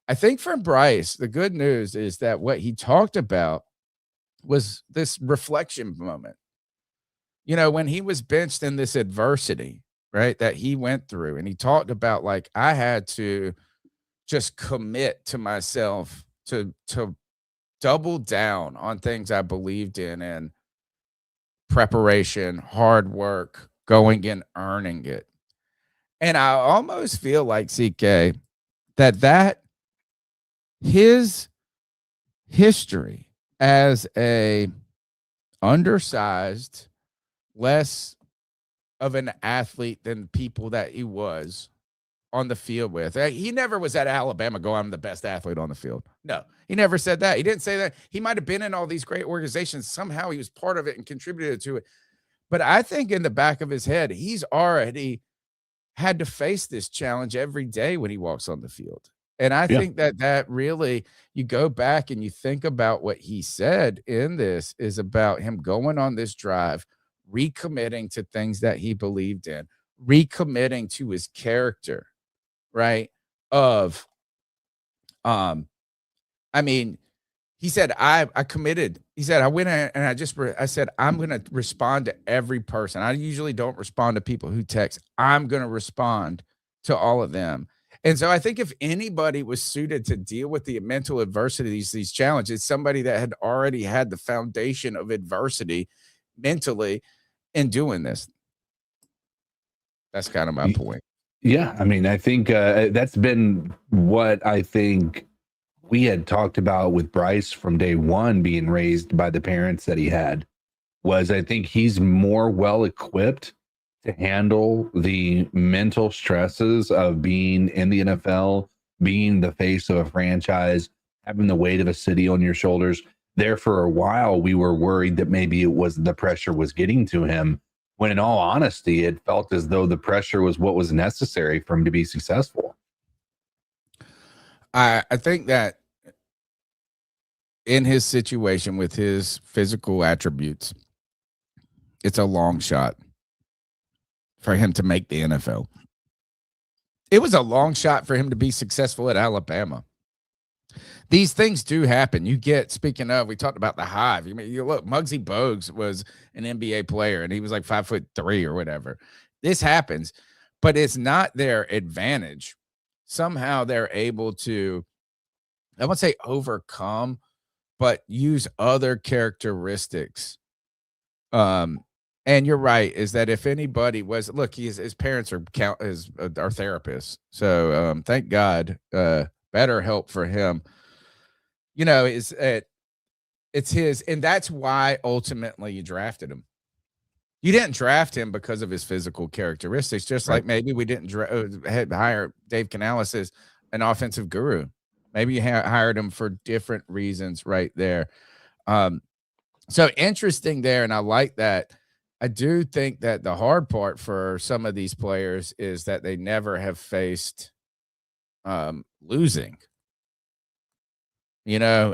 I think for Bryce, the good news is that what he talked about was this reflection moment. When he was benched in this adversity, right, that he went through, and he talked about like, I had to just commit to myself to double down on things I believed in, and preparation, hard work, going and earning it. And I almost feel like, CK, that his history as a undersized, less of an athlete than people that he was on the field with. He never was at Alabama going, I'm the best athlete on the field. No, he never said that. He didn't say that. He might have been in all these great organizations. Somehow he was part of it and contributed to it. But I think in the back of his head, he's already had to face this challenge every day when he walks on the field. And I think that really, you go back and you think about what he said in this is about him going on this drive, recommitting to things that he believed in, recommitting to his character, right? Of, I mean, he said, I committed. He said, I went in and I said, I'm going to respond to every person. I usually don't respond to people who text. I'm going to respond to all of them. And so I think if anybody was suited to deal with the mental adversities, these challenges, somebody that had already had the foundation of adversity mentally in doing this. That's kind of my point. Yeah. I mean, I think that's been what I think we had talked about with Bryce from day one, being raised by the parents that he had. Was I think he's more well equipped to handle the mental stresses of being in the NFL, being the face of a franchise, having the weight of a city on your shoulders. There for a while, we were worried that maybe it was the pressure was getting to him, when in all honesty, it felt as though the pressure was what was necessary for him to be successful. I think that in his situation with his physical attributes, it's a long shot for him to make the NFL. It was a long shot for him to be successful at Alabama. These things do happen. You get, speaking of, we talked about the hive. You look, Muggsy Bogues was an NBA player and he was like 5'3" or whatever. This happens, but it's not their advantage. Somehow they're able to, I won't say overcome, but use other characteristics. And you're right, is that if anybody was, look, his parents are our therapists. So thank God, better help for him. You know, it's his, and that's why ultimately you drafted him. You didn't draft him because of his physical characteristics, just like maybe we didn't hire Dave Canales as an offensive guru. Maybe you hired him for different reasons right there. So interesting there, and I like that. I do think that the hard part for some of these players is that they never have faced losing. You know,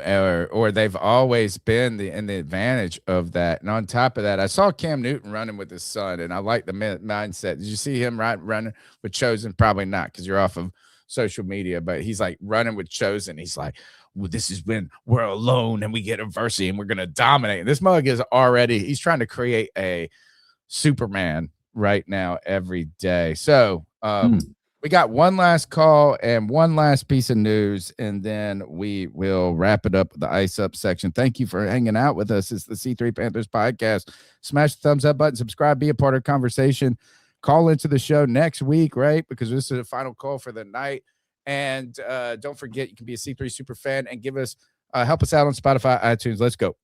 or they've always been in the advantage of that. And on top of that, I saw Cam Newton running with his son, and I like the mindset. Did you see him running with Chosen? Probably not, because you're off of social media, but he's like running with Chosen. He's like, well, this is when we're alone and we get adversity and we're going to dominate. And this mug is already, he's trying to create a Superman right now every day. So, we got one last call and one last piece of news, and then we will wrap it up with the ice up section. Thank you for hanging out with us. It's the C3 Panthers podcast. Smash the thumbs up button, subscribe, be a part of the conversation. Call into the show next week, right? Because this is the final call for the night. And don't forget, you can be a C3 super fan and give us help us out on Spotify, iTunes. Let's go.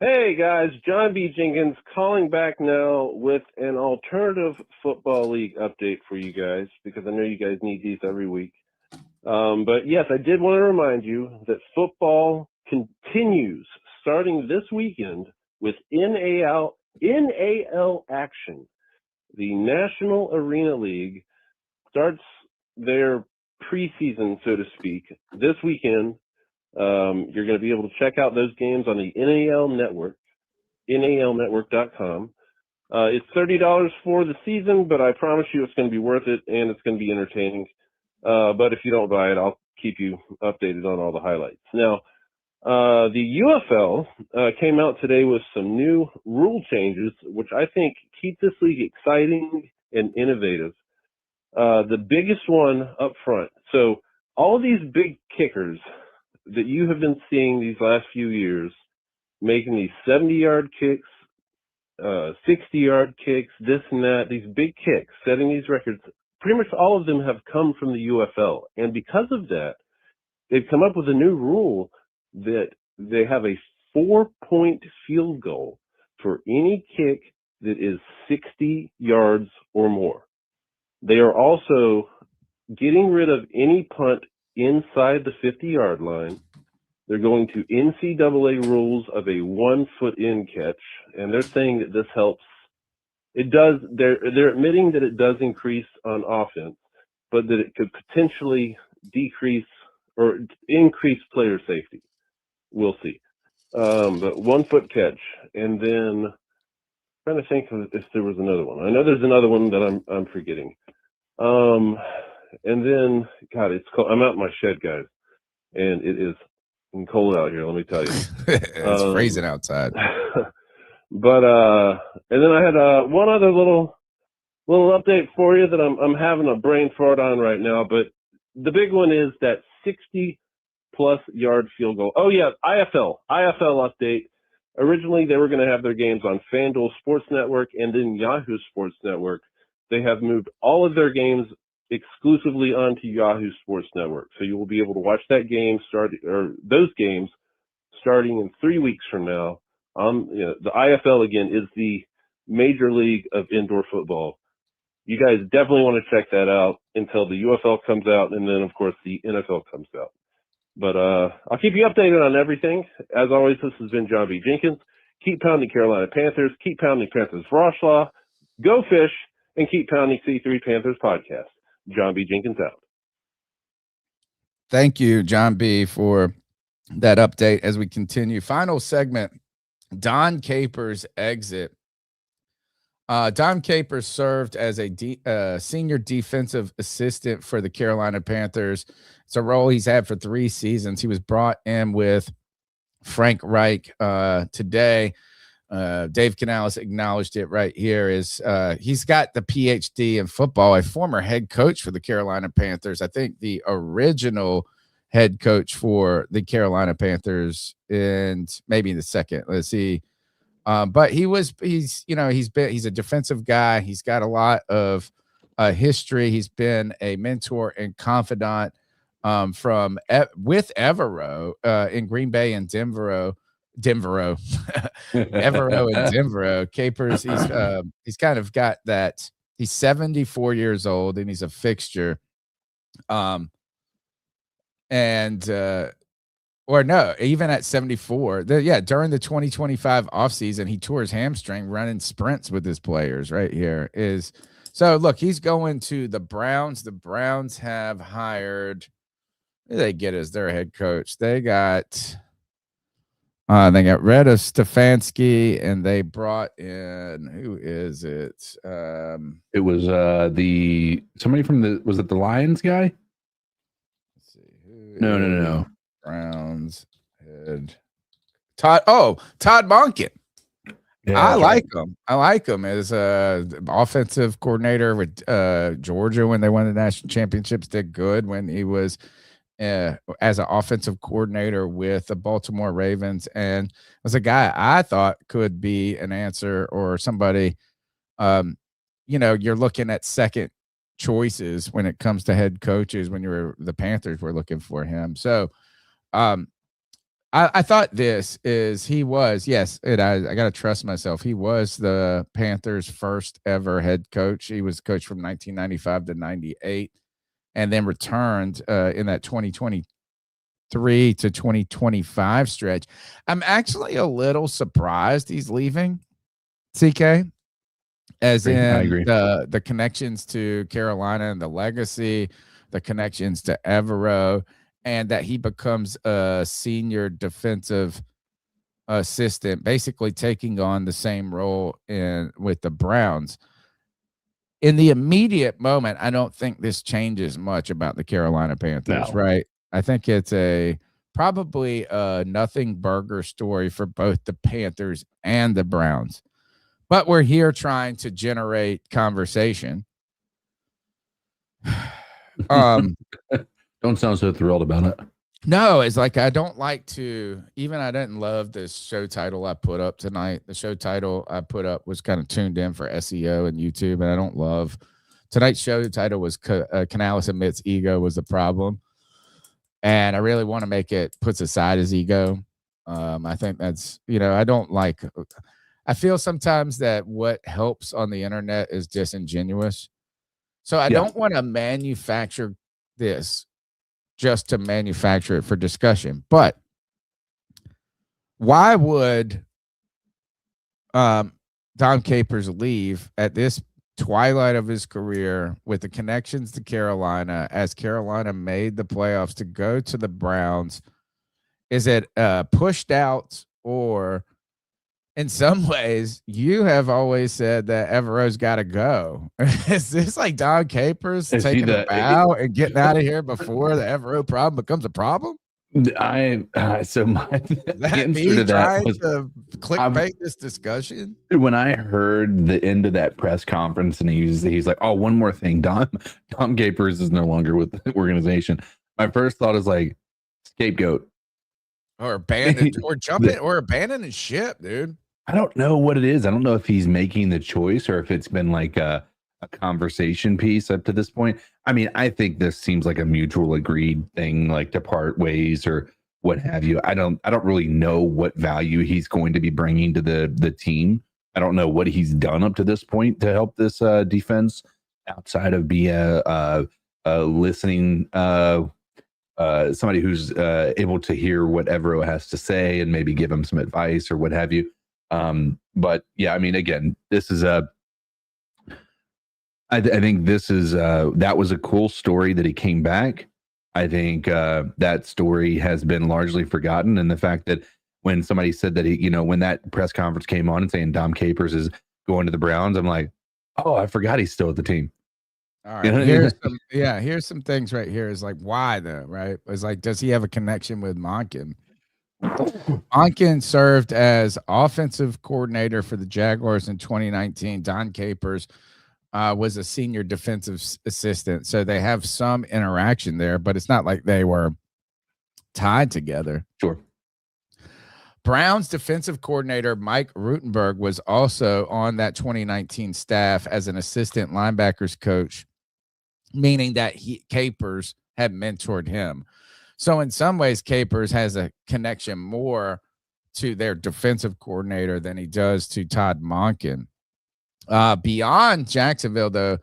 Hey guys, John B. Jenkins calling back now with an alternative football league update for you guys, because I know you guys need these every week. But yes, I did want to remind you that football continues starting this weekend with NAL action. The National Arena League starts their preseason, so to speak, this weekend. You're going to be able to check out those games on the NAL Network, nalnetwork.com. It's $30 for the season, but I promise you it's going to be worth it, and it's going to be entertaining. But if you don't buy it, I'll keep you updated on all the highlights. Now, the UFL came out today with some new rule changes, which I think keep this league exciting and innovative. The biggest one up front. So all these big kickers that you have been seeing these last few years, making these 70-yard kicks, 60-yard kicks, this and that, these big kicks, setting these records, pretty much all of them have come from the UFL. And because of that, they've come up with a new rule that they have a 4-point field goal for any kick that is 60 yards or more. They are also getting rid of any punt inside the 50-yard line. They're going to NCAA rules of a 1-foot in catch, and they're saying that this helps. It does. They're admitting that it does increase on offense, but that it could potentially decrease or increase player safety. We'll see. But 1 foot catch, and then trying to think if there was another one. I know there's another one that I'm forgetting. And then God, it's cold. I'm out in my shed, guys, and it is cold out here. Let me tell you, It's freezing outside. But and then I had one other little update for you that I'm having a brain fart on right now. But the big one is that 60+ yard field goal. Oh yeah, IFL update. Originally, they were going to have their games on FanDuel Sports Network and then Yahoo Sports Network. They have moved all of their games exclusively onto Yahoo Sports Network. So you will be able to watch those games starting in 3 weeks from now. The IFL, again, is the major league of indoor football. You guys definitely want to check that out until the UFL comes out, and then, of course, the NFL comes out. But I'll keep you updated on everything. As always, this has been John B. Jenkins. Keep pounding Carolina Panthers. Keep pounding Panthers Roshlaw. Go Fish, and keep pounding C3 Panthers podcast. John B. Jenkins out. Thank you, John B., for that update as we continue. Final segment, Don Capers' exit. Don Capers served as a senior defensive assistant for the Carolina Panthers. It's a role he's had for 3 seasons. He was brought in with Frank Reich today. Dave Canales acknowledged it right here. He's got the PhD in football, a former head coach for the Carolina Panthers. I think the original head coach for the Carolina Panthers, and maybe the second. Let's see. But he's a defensive guy. He's got a lot of history. He's been a mentor and confidant with Evero in Green Bay and Denvero, Evero and Denvero. Capers, he's kind of got that. He's 74 years old and he's a fixture. Or no, even at 74, during the 2025 offseason, he tore his hamstring running sprints with his players right here. So look, he's going to the Browns. The Browns have hired, who they get as their head coach? They got rid of Stefanski and they brought in, who is it? It was somebody from was it the Lions guy? Let's see. No. Browns head Todd Monken. Yeah, I like him as offensive coordinator with Georgia when they won the national championships. Did good when he was as an offensive coordinator with the Baltimore Ravens, and was a guy I thought could be an answer or somebody. You're looking at second choices when it comes to head coaches. When the Panthers were looking for him, so. I thought he was, yes, I got to trust myself. He was the Panthers' first ever head coach. He was coached from 1995 to 98 and then returned in that 2023 to 2025 stretch. I'm actually a little surprised he's leaving, CK, as in the connections to Carolina and the legacy, the connections to Evero, and that he becomes a senior defensive assistant, basically taking on the same role with the Browns. In the immediate moment, I don't think this changes much about the Carolina Panthers, right? I think it's probably a nothing burger story for both the Panthers and the Browns. But we're here trying to generate conversation. Don't sound so thrilled about it. No, it's like I don't like to. I didn't love this show title I put up tonight. The show title I put up was kind of tuned in for SEO and YouTube, and I don't love tonight's show title was Canales admits ego was the problem, and I really want to make it puts aside his ego. I think that's I don't like. I feel sometimes that what helps on the internet is disingenuous, so I don't want to manufacture this just to manufacture it for discussion. But why would Don Capers leave at this twilight of his career with the connections to Carolina as Carolina made the playoffs to go to the Browns? Is it pushed out or in some ways, you have always said that Evero's got to go. Is this like Don Capers taking a bow and getting out of here before the Evero problem becomes a problem? So my answer to that was to clickbait this discussion. When I heard the end of that press conference and he's like, "Oh, one more thing, Don Capers is no longer with the organization." My first thought is like scapegoat or abandoned or jumping or abandoning ship, dude. I don't know what it is. I don't know if he's making the choice or if it's been like a conversation piece up to this point. I mean, I think this seems like a mutual agreed thing, like to part ways or what have you. I don't really know what value he's going to be bringing to the team. I don't know what he's done up to this point to help this defense outside of be a listening somebody who's able to hear what Evero has to say and maybe give him some advice or what have you. But yeah, I mean, again, this is I think this is that was a cool story that he came back. I think that story has been largely forgotten, and the fact that when somebody said that he, when that press conference came on and saying Dom Capers is going to the Browns, I'm like, oh, I forgot he's still at the team. All right, here's some things right here. Is like, why though, right? It's like, does he have a connection with Monken? Monken served as offensive coordinator for the Jaguars in 2019. Don Capers was a senior defensive assistant, so they have some interaction there, but it's not like they were tied together. Sure. Browns defensive coordinator Mike Rutenberg was also on that 2019 staff as an assistant linebackers coach, meaning that Capers had mentored him. So in some ways, Capers has a connection more to their defensive coordinator than he does to Todd Monken. Beyond Jacksonville, though,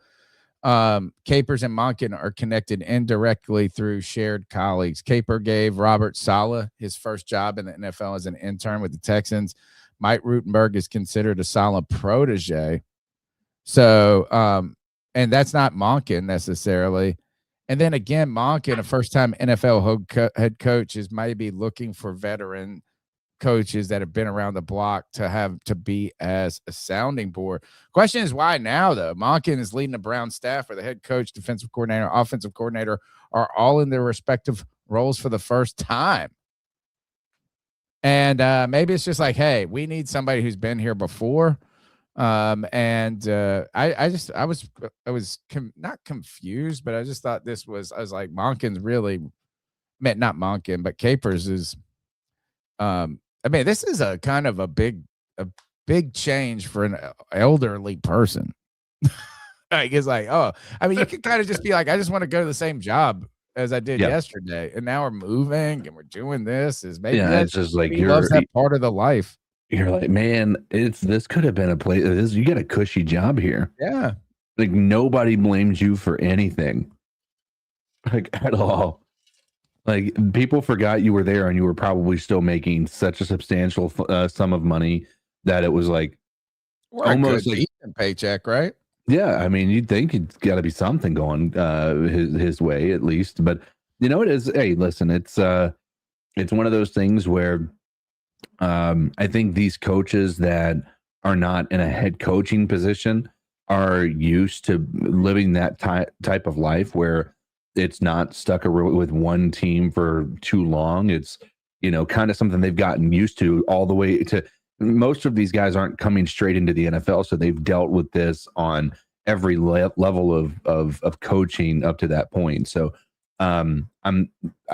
Capers and Monken are connected indirectly through shared colleagues. Caper gave Robert Saleh his first job in the NFL as an intern with the Texans. Mike Rutenberg is considered a Saleh protege. So, and that's not Monken necessarily. And then again, Monken, a first-time NFL head coach, is maybe looking for veteran coaches that have been around the block to be as a sounding board. Question is why now, though? Monken is leading the Browns staff, where the head coach, defensive coordinator, offensive coordinator are all in their respective roles for the first time. And maybe it's just like, hey, we need somebody who's been here before. I was not confused, but I just thought I was like, Monken's really meant not Monken, but Capers is, I mean, this is a kind of a big change for an elderly person. Like, it's like, oh, I mean, you could kind of just be like, I just want to go to the same job as I did yesterday. And now we're moving and we're doing this. Is maybe it's just like he loves that part of the life. You're like, man, this could have been a place. You got a cushy job here. Yeah. Like nobody blames you for anything. Like at all. Like people forgot you were there and you were probably still making such a substantial sum of money that it was like almost like a paycheck, right? Yeah. I mean, you'd think it's got to be something going his way at least. But you know, it is. Hey, listen, it's one of those things where I think these coaches that are not in a head coaching position are used to living that type of life where it's not stuck with one team for too long. It's, kind of something they've gotten used to all the way to. Most of these guys aren't coming straight into the NFL, so they've dealt with this on every level of coaching up to that point. So I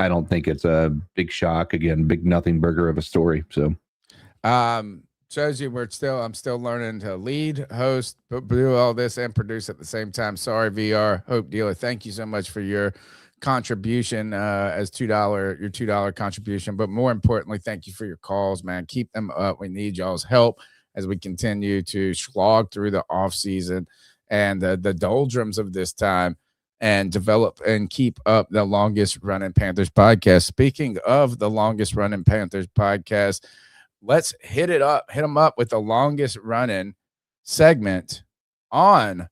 don't think it's a big shock. Again, big nothing burger of a story. So shows you I'm still learning to lead, host, do all this and produce at the same time. Sorry, VR Hope Dealer. Thank you so much for your contribution as your $2 contribution. But more importantly, thank you for your calls, man. Keep them up. We need y'all's help as we continue to slog through the off season and the doldrums of this time and develop and keep up the longest running Panthers podcast. Speaking of the longest running Panthers podcast, let's hit them up with the longest running segment on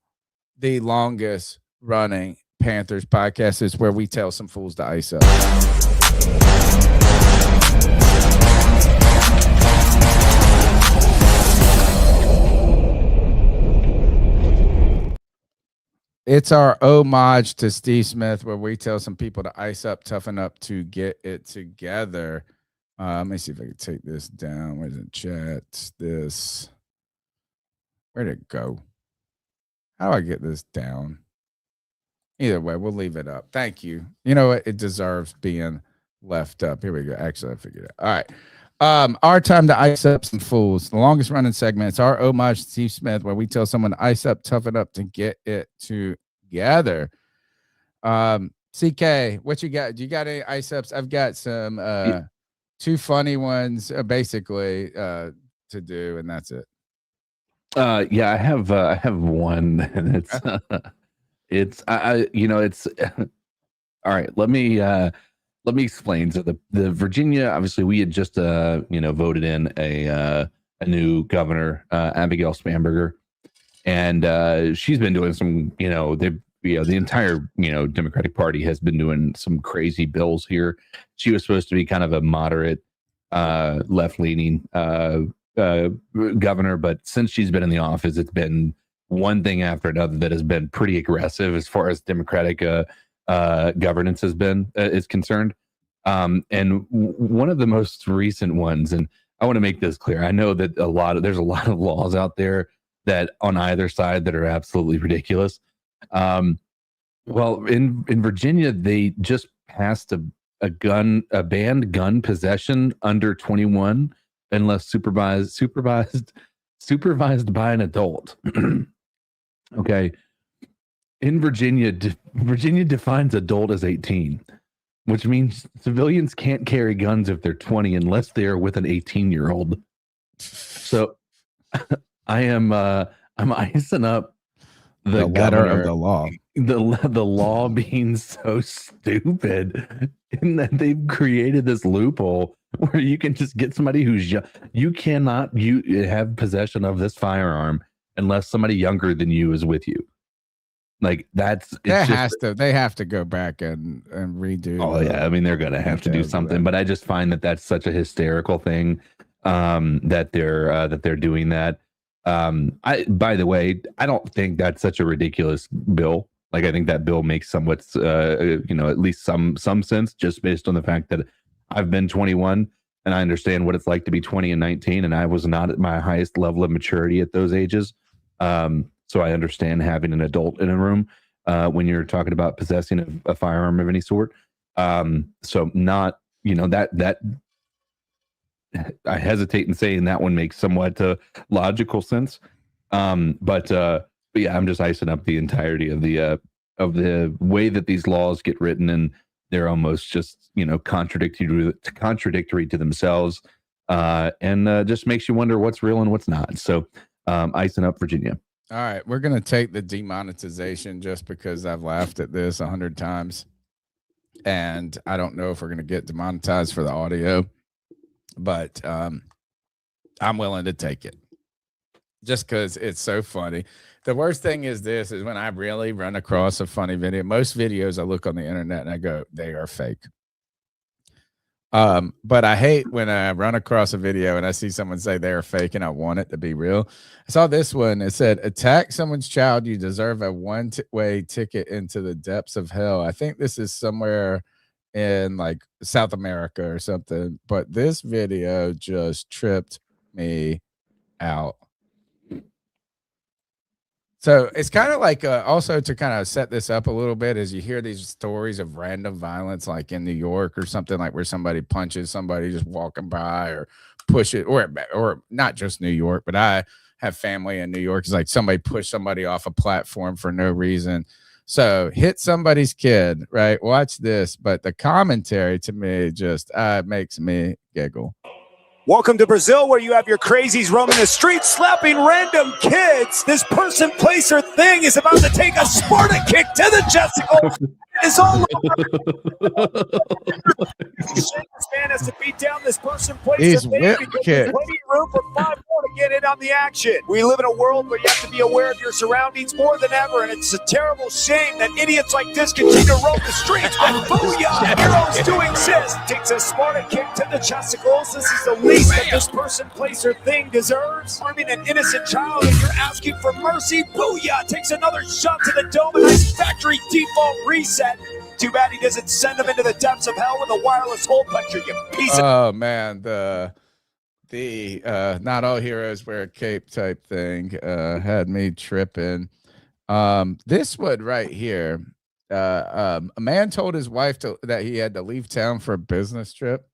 the longest running Panthers podcast. Is where we tell some fools to ice up. It's our homage to Steve Smith, where we tell some people to ice up, toughen up to get it together. Let me see if I can take this down. Where's the chat? This. Where'd it go? How do I get this down? Either way, we'll leave it up. Thank you. You know what? It deserves being left up. Here we go. Actually, I figured it out. All right. Our time to ice up some fools. The longest running segment. It's our homage to Steve Smith, where we tell someone to ice up, toughen up to get it together. CK, what you got? Do you got any ice ups? I've got some two funny ones, basically, to do, and that's it. Yeah, I have one, and it's it's all right. Let me explain. So the Virginia, obviously, we had just voted in a new governor, Abigail Spanberger, and she's been doing some the entire Democratic Party has been doing some crazy bills here. She was supposed to be kind of a moderate left leaning governor, but since she's been in the office, it's been one thing after another that has been pretty aggressive as far as Democratic governance is concerned. And one of the most recent ones, and I want to make this clear, I know that there's a lot of laws out there that on either side that are absolutely ridiculous. Well, in Virginia, they just passed a banned gun possession under 21 unless supervised by an adult. Okay. In Virginia defines adult as 18, which means civilians can't carry guns if they're 20 unless they are with an 18-year-old. So I'm icing up the letter governor, of the law. The law being so stupid in that they've created this loophole where you can just get somebody who's young. You cannot have possession of this firearm unless somebody younger than you is with you. Like they have to go back and redo. Oh yeah, I mean they're gonna have to do something, but I just find that that's such a hysterical thing that they're doing that. By the way, I don't think that's such a ridiculous bill. Like I think that bill makes somewhat at least some sense just based on the fact that I've been 21 and I understand what it's like to be 20 and 19, and I was not at my highest level of maturity at those ages. So I understand having an adult in a room when you're talking about possessing a firearm of any sort. So not, that I hesitate in saying that one makes somewhat logical sense. But yeah, I'm just icing up the entirety of the way that these laws get written, and they're almost just contradictory to themselves, and just makes you wonder what's real and what's not. So icing up Virginia. All right, we're going to take the demonetization just because I've laughed at this 100 times. And I don't know if we're going to get demonetized for the audio, but I'm willing to take it just because it's so funny. The worst thing is when I really run across a funny video. Most videos I look on the internet and I go, they are fake. But I hate when I run across a video and I see someone say they're fake and I want it to be real. I saw this one. It said, attack someone's child, you deserve a one-way ticket into the depths of hell. I think this is somewhere in like South America or something, but this video just tripped me out. So it's kind of like also to kind of set this up a little bit, as you hear these stories of random violence, like in New York or something, like where somebody punches somebody just walking by or push it, or not just New York, but I have family in New York. It's like somebody pushed somebody off a platform for no reason. So hit somebody's kid, right? Watch this. But the commentary to me just makes me giggle. Welcome to Brazil, where you have your crazies roaming the streets, slapping random kids. This person, place, or thing is about to take a Sparta kick to the chest. It's all this man has to beat down this person, place He's a thing whip because kick. there's plenty of room for 5 more to get in on the action. We live in a world where you have to be aware of your surroundings more than ever, and it's a terrible shame that idiots like this continue to roam the streets. But booyah! Heroes do exist. Takes a Sparta kick to the chesticles. This is the least that this person, place, or thing deserves. Harming an innocent child, and you're asking for mercy. Booyah! Takes another shot to the dome. A nice factory default reset. Too bad he doesn't send him into the depths of hell with a wireless hole puncher, you piece of... Oh man, the not all heroes wear a cape type thing had me tripping. This one right here, a man told his wife that he had to leave town for a business trip,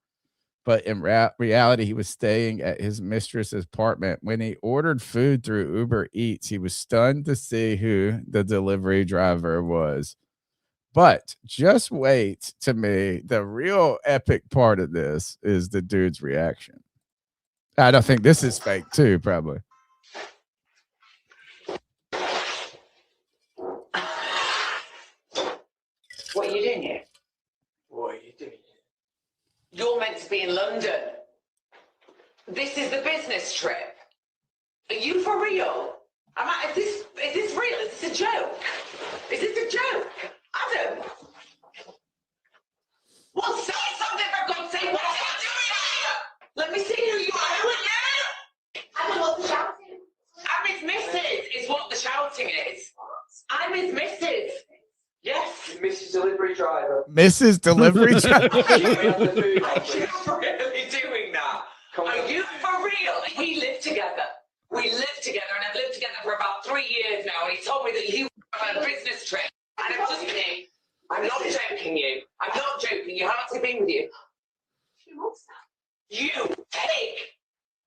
but in reality he was staying at his mistress's apartment. When he ordered food through Uber Eats, he was stunned to see who the delivery driver was. But just wait to me. The real epic part of this is the dude's reaction. I don't think this is fake too, probably. What are you doing here? What are you doing here? You're meant to be in London. This is the business trip. Are you for real? Is this real? Is this a joke? Is this a joke? Adam! Well, say something for God's sake. What are you doing here? Let me see who you are. Who are you? Adam, what's the shouting? I'm his missus, is what the shouting is. I'm his missus. Yes. Mrs. Delivery Driver. Mrs. Delivery Driver. Are you really doing that? Are you for real? We live together. We live together, and I've lived together for about 3 years now, and he told me that you were on a business trip. And I'm just kidding. I'm not joking you. I'm not joking you. How long's he been with you? 2 months now. You pig!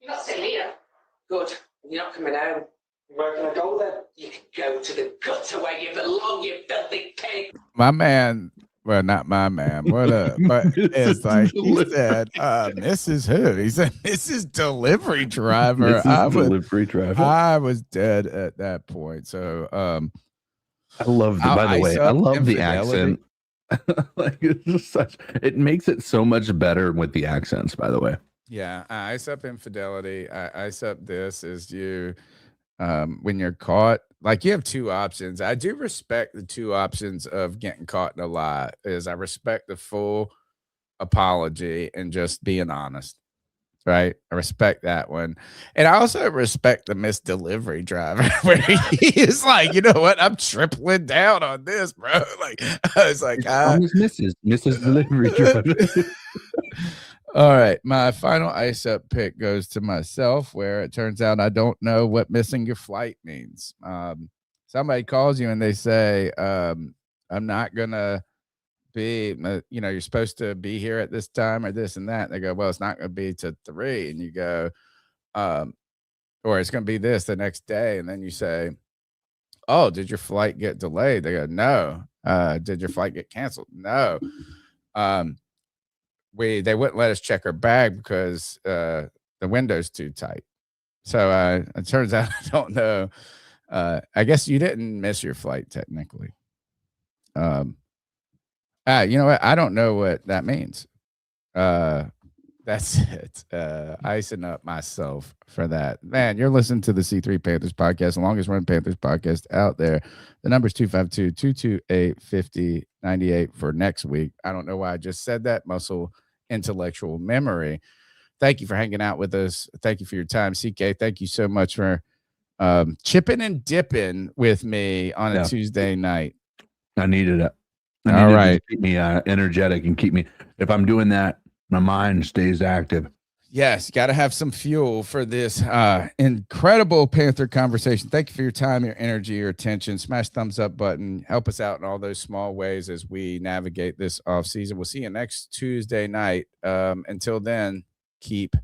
You're not still here. Good. You're not coming home. Where can I go then? You can go to the gutter where you belong, you filthy pig. My man, well, not my man, but it's like he said, Mrs. Who? He said, Mrs. Delivery Driver. Delivery Driver. I was dead at that point. So, I love. By the way, I love the accent. Like it's just such. It makes it so much better with the accents. By the way. Yeah, ice up infidelity. Ice up this is you. When you're caught, like you have 2 options. I do respect the 2 options of getting caught in a lie. Is I respect the full apology and just being honest, right? I respect that one, and I also respect the misdelivery driver where he is like, you know what, I'm tripling down on this, bro. Like I was like, Mrs. Delivery Driver. All right, my final ice up pick goes to myself, where it turns out I don't know what missing your flight means. Somebody calls you and they say, I'm not gonna be, you're supposed to be here at this time or this and that. And they go, well, it's not gonna be to 3, and you go, or it's gonna be this the next day, and then you say, oh, did your flight get delayed? They go, no. Did your flight get canceled? No. They wouldn't let us check our bag because the window's too tight. So it turns out I don't know. I guess you didn't miss your flight technically. You know what? I don't know what that means. That's it. Icing up myself for that. Man, you're listening to the C3 Panthers podcast, the longest run Panthers podcast out there. The number's 252-228-5098 for next week. I don't know why I just said that. Muscle intellectual memory. Thank you for hanging out with us. Thank you for your time, CK. Thank you so much for chipping and dipping with me on a Tuesday night. I needed it. All right. To keep me energetic and keep me, if I'm doing that, my mind stays active. Yes, got to have some fuel for this incredible Panther conversation. Thank you for your time, your energy, your attention. Smash thumbs up button. Help us out in all those small ways as we navigate this off season. We'll see you next Tuesday night. Until then, keep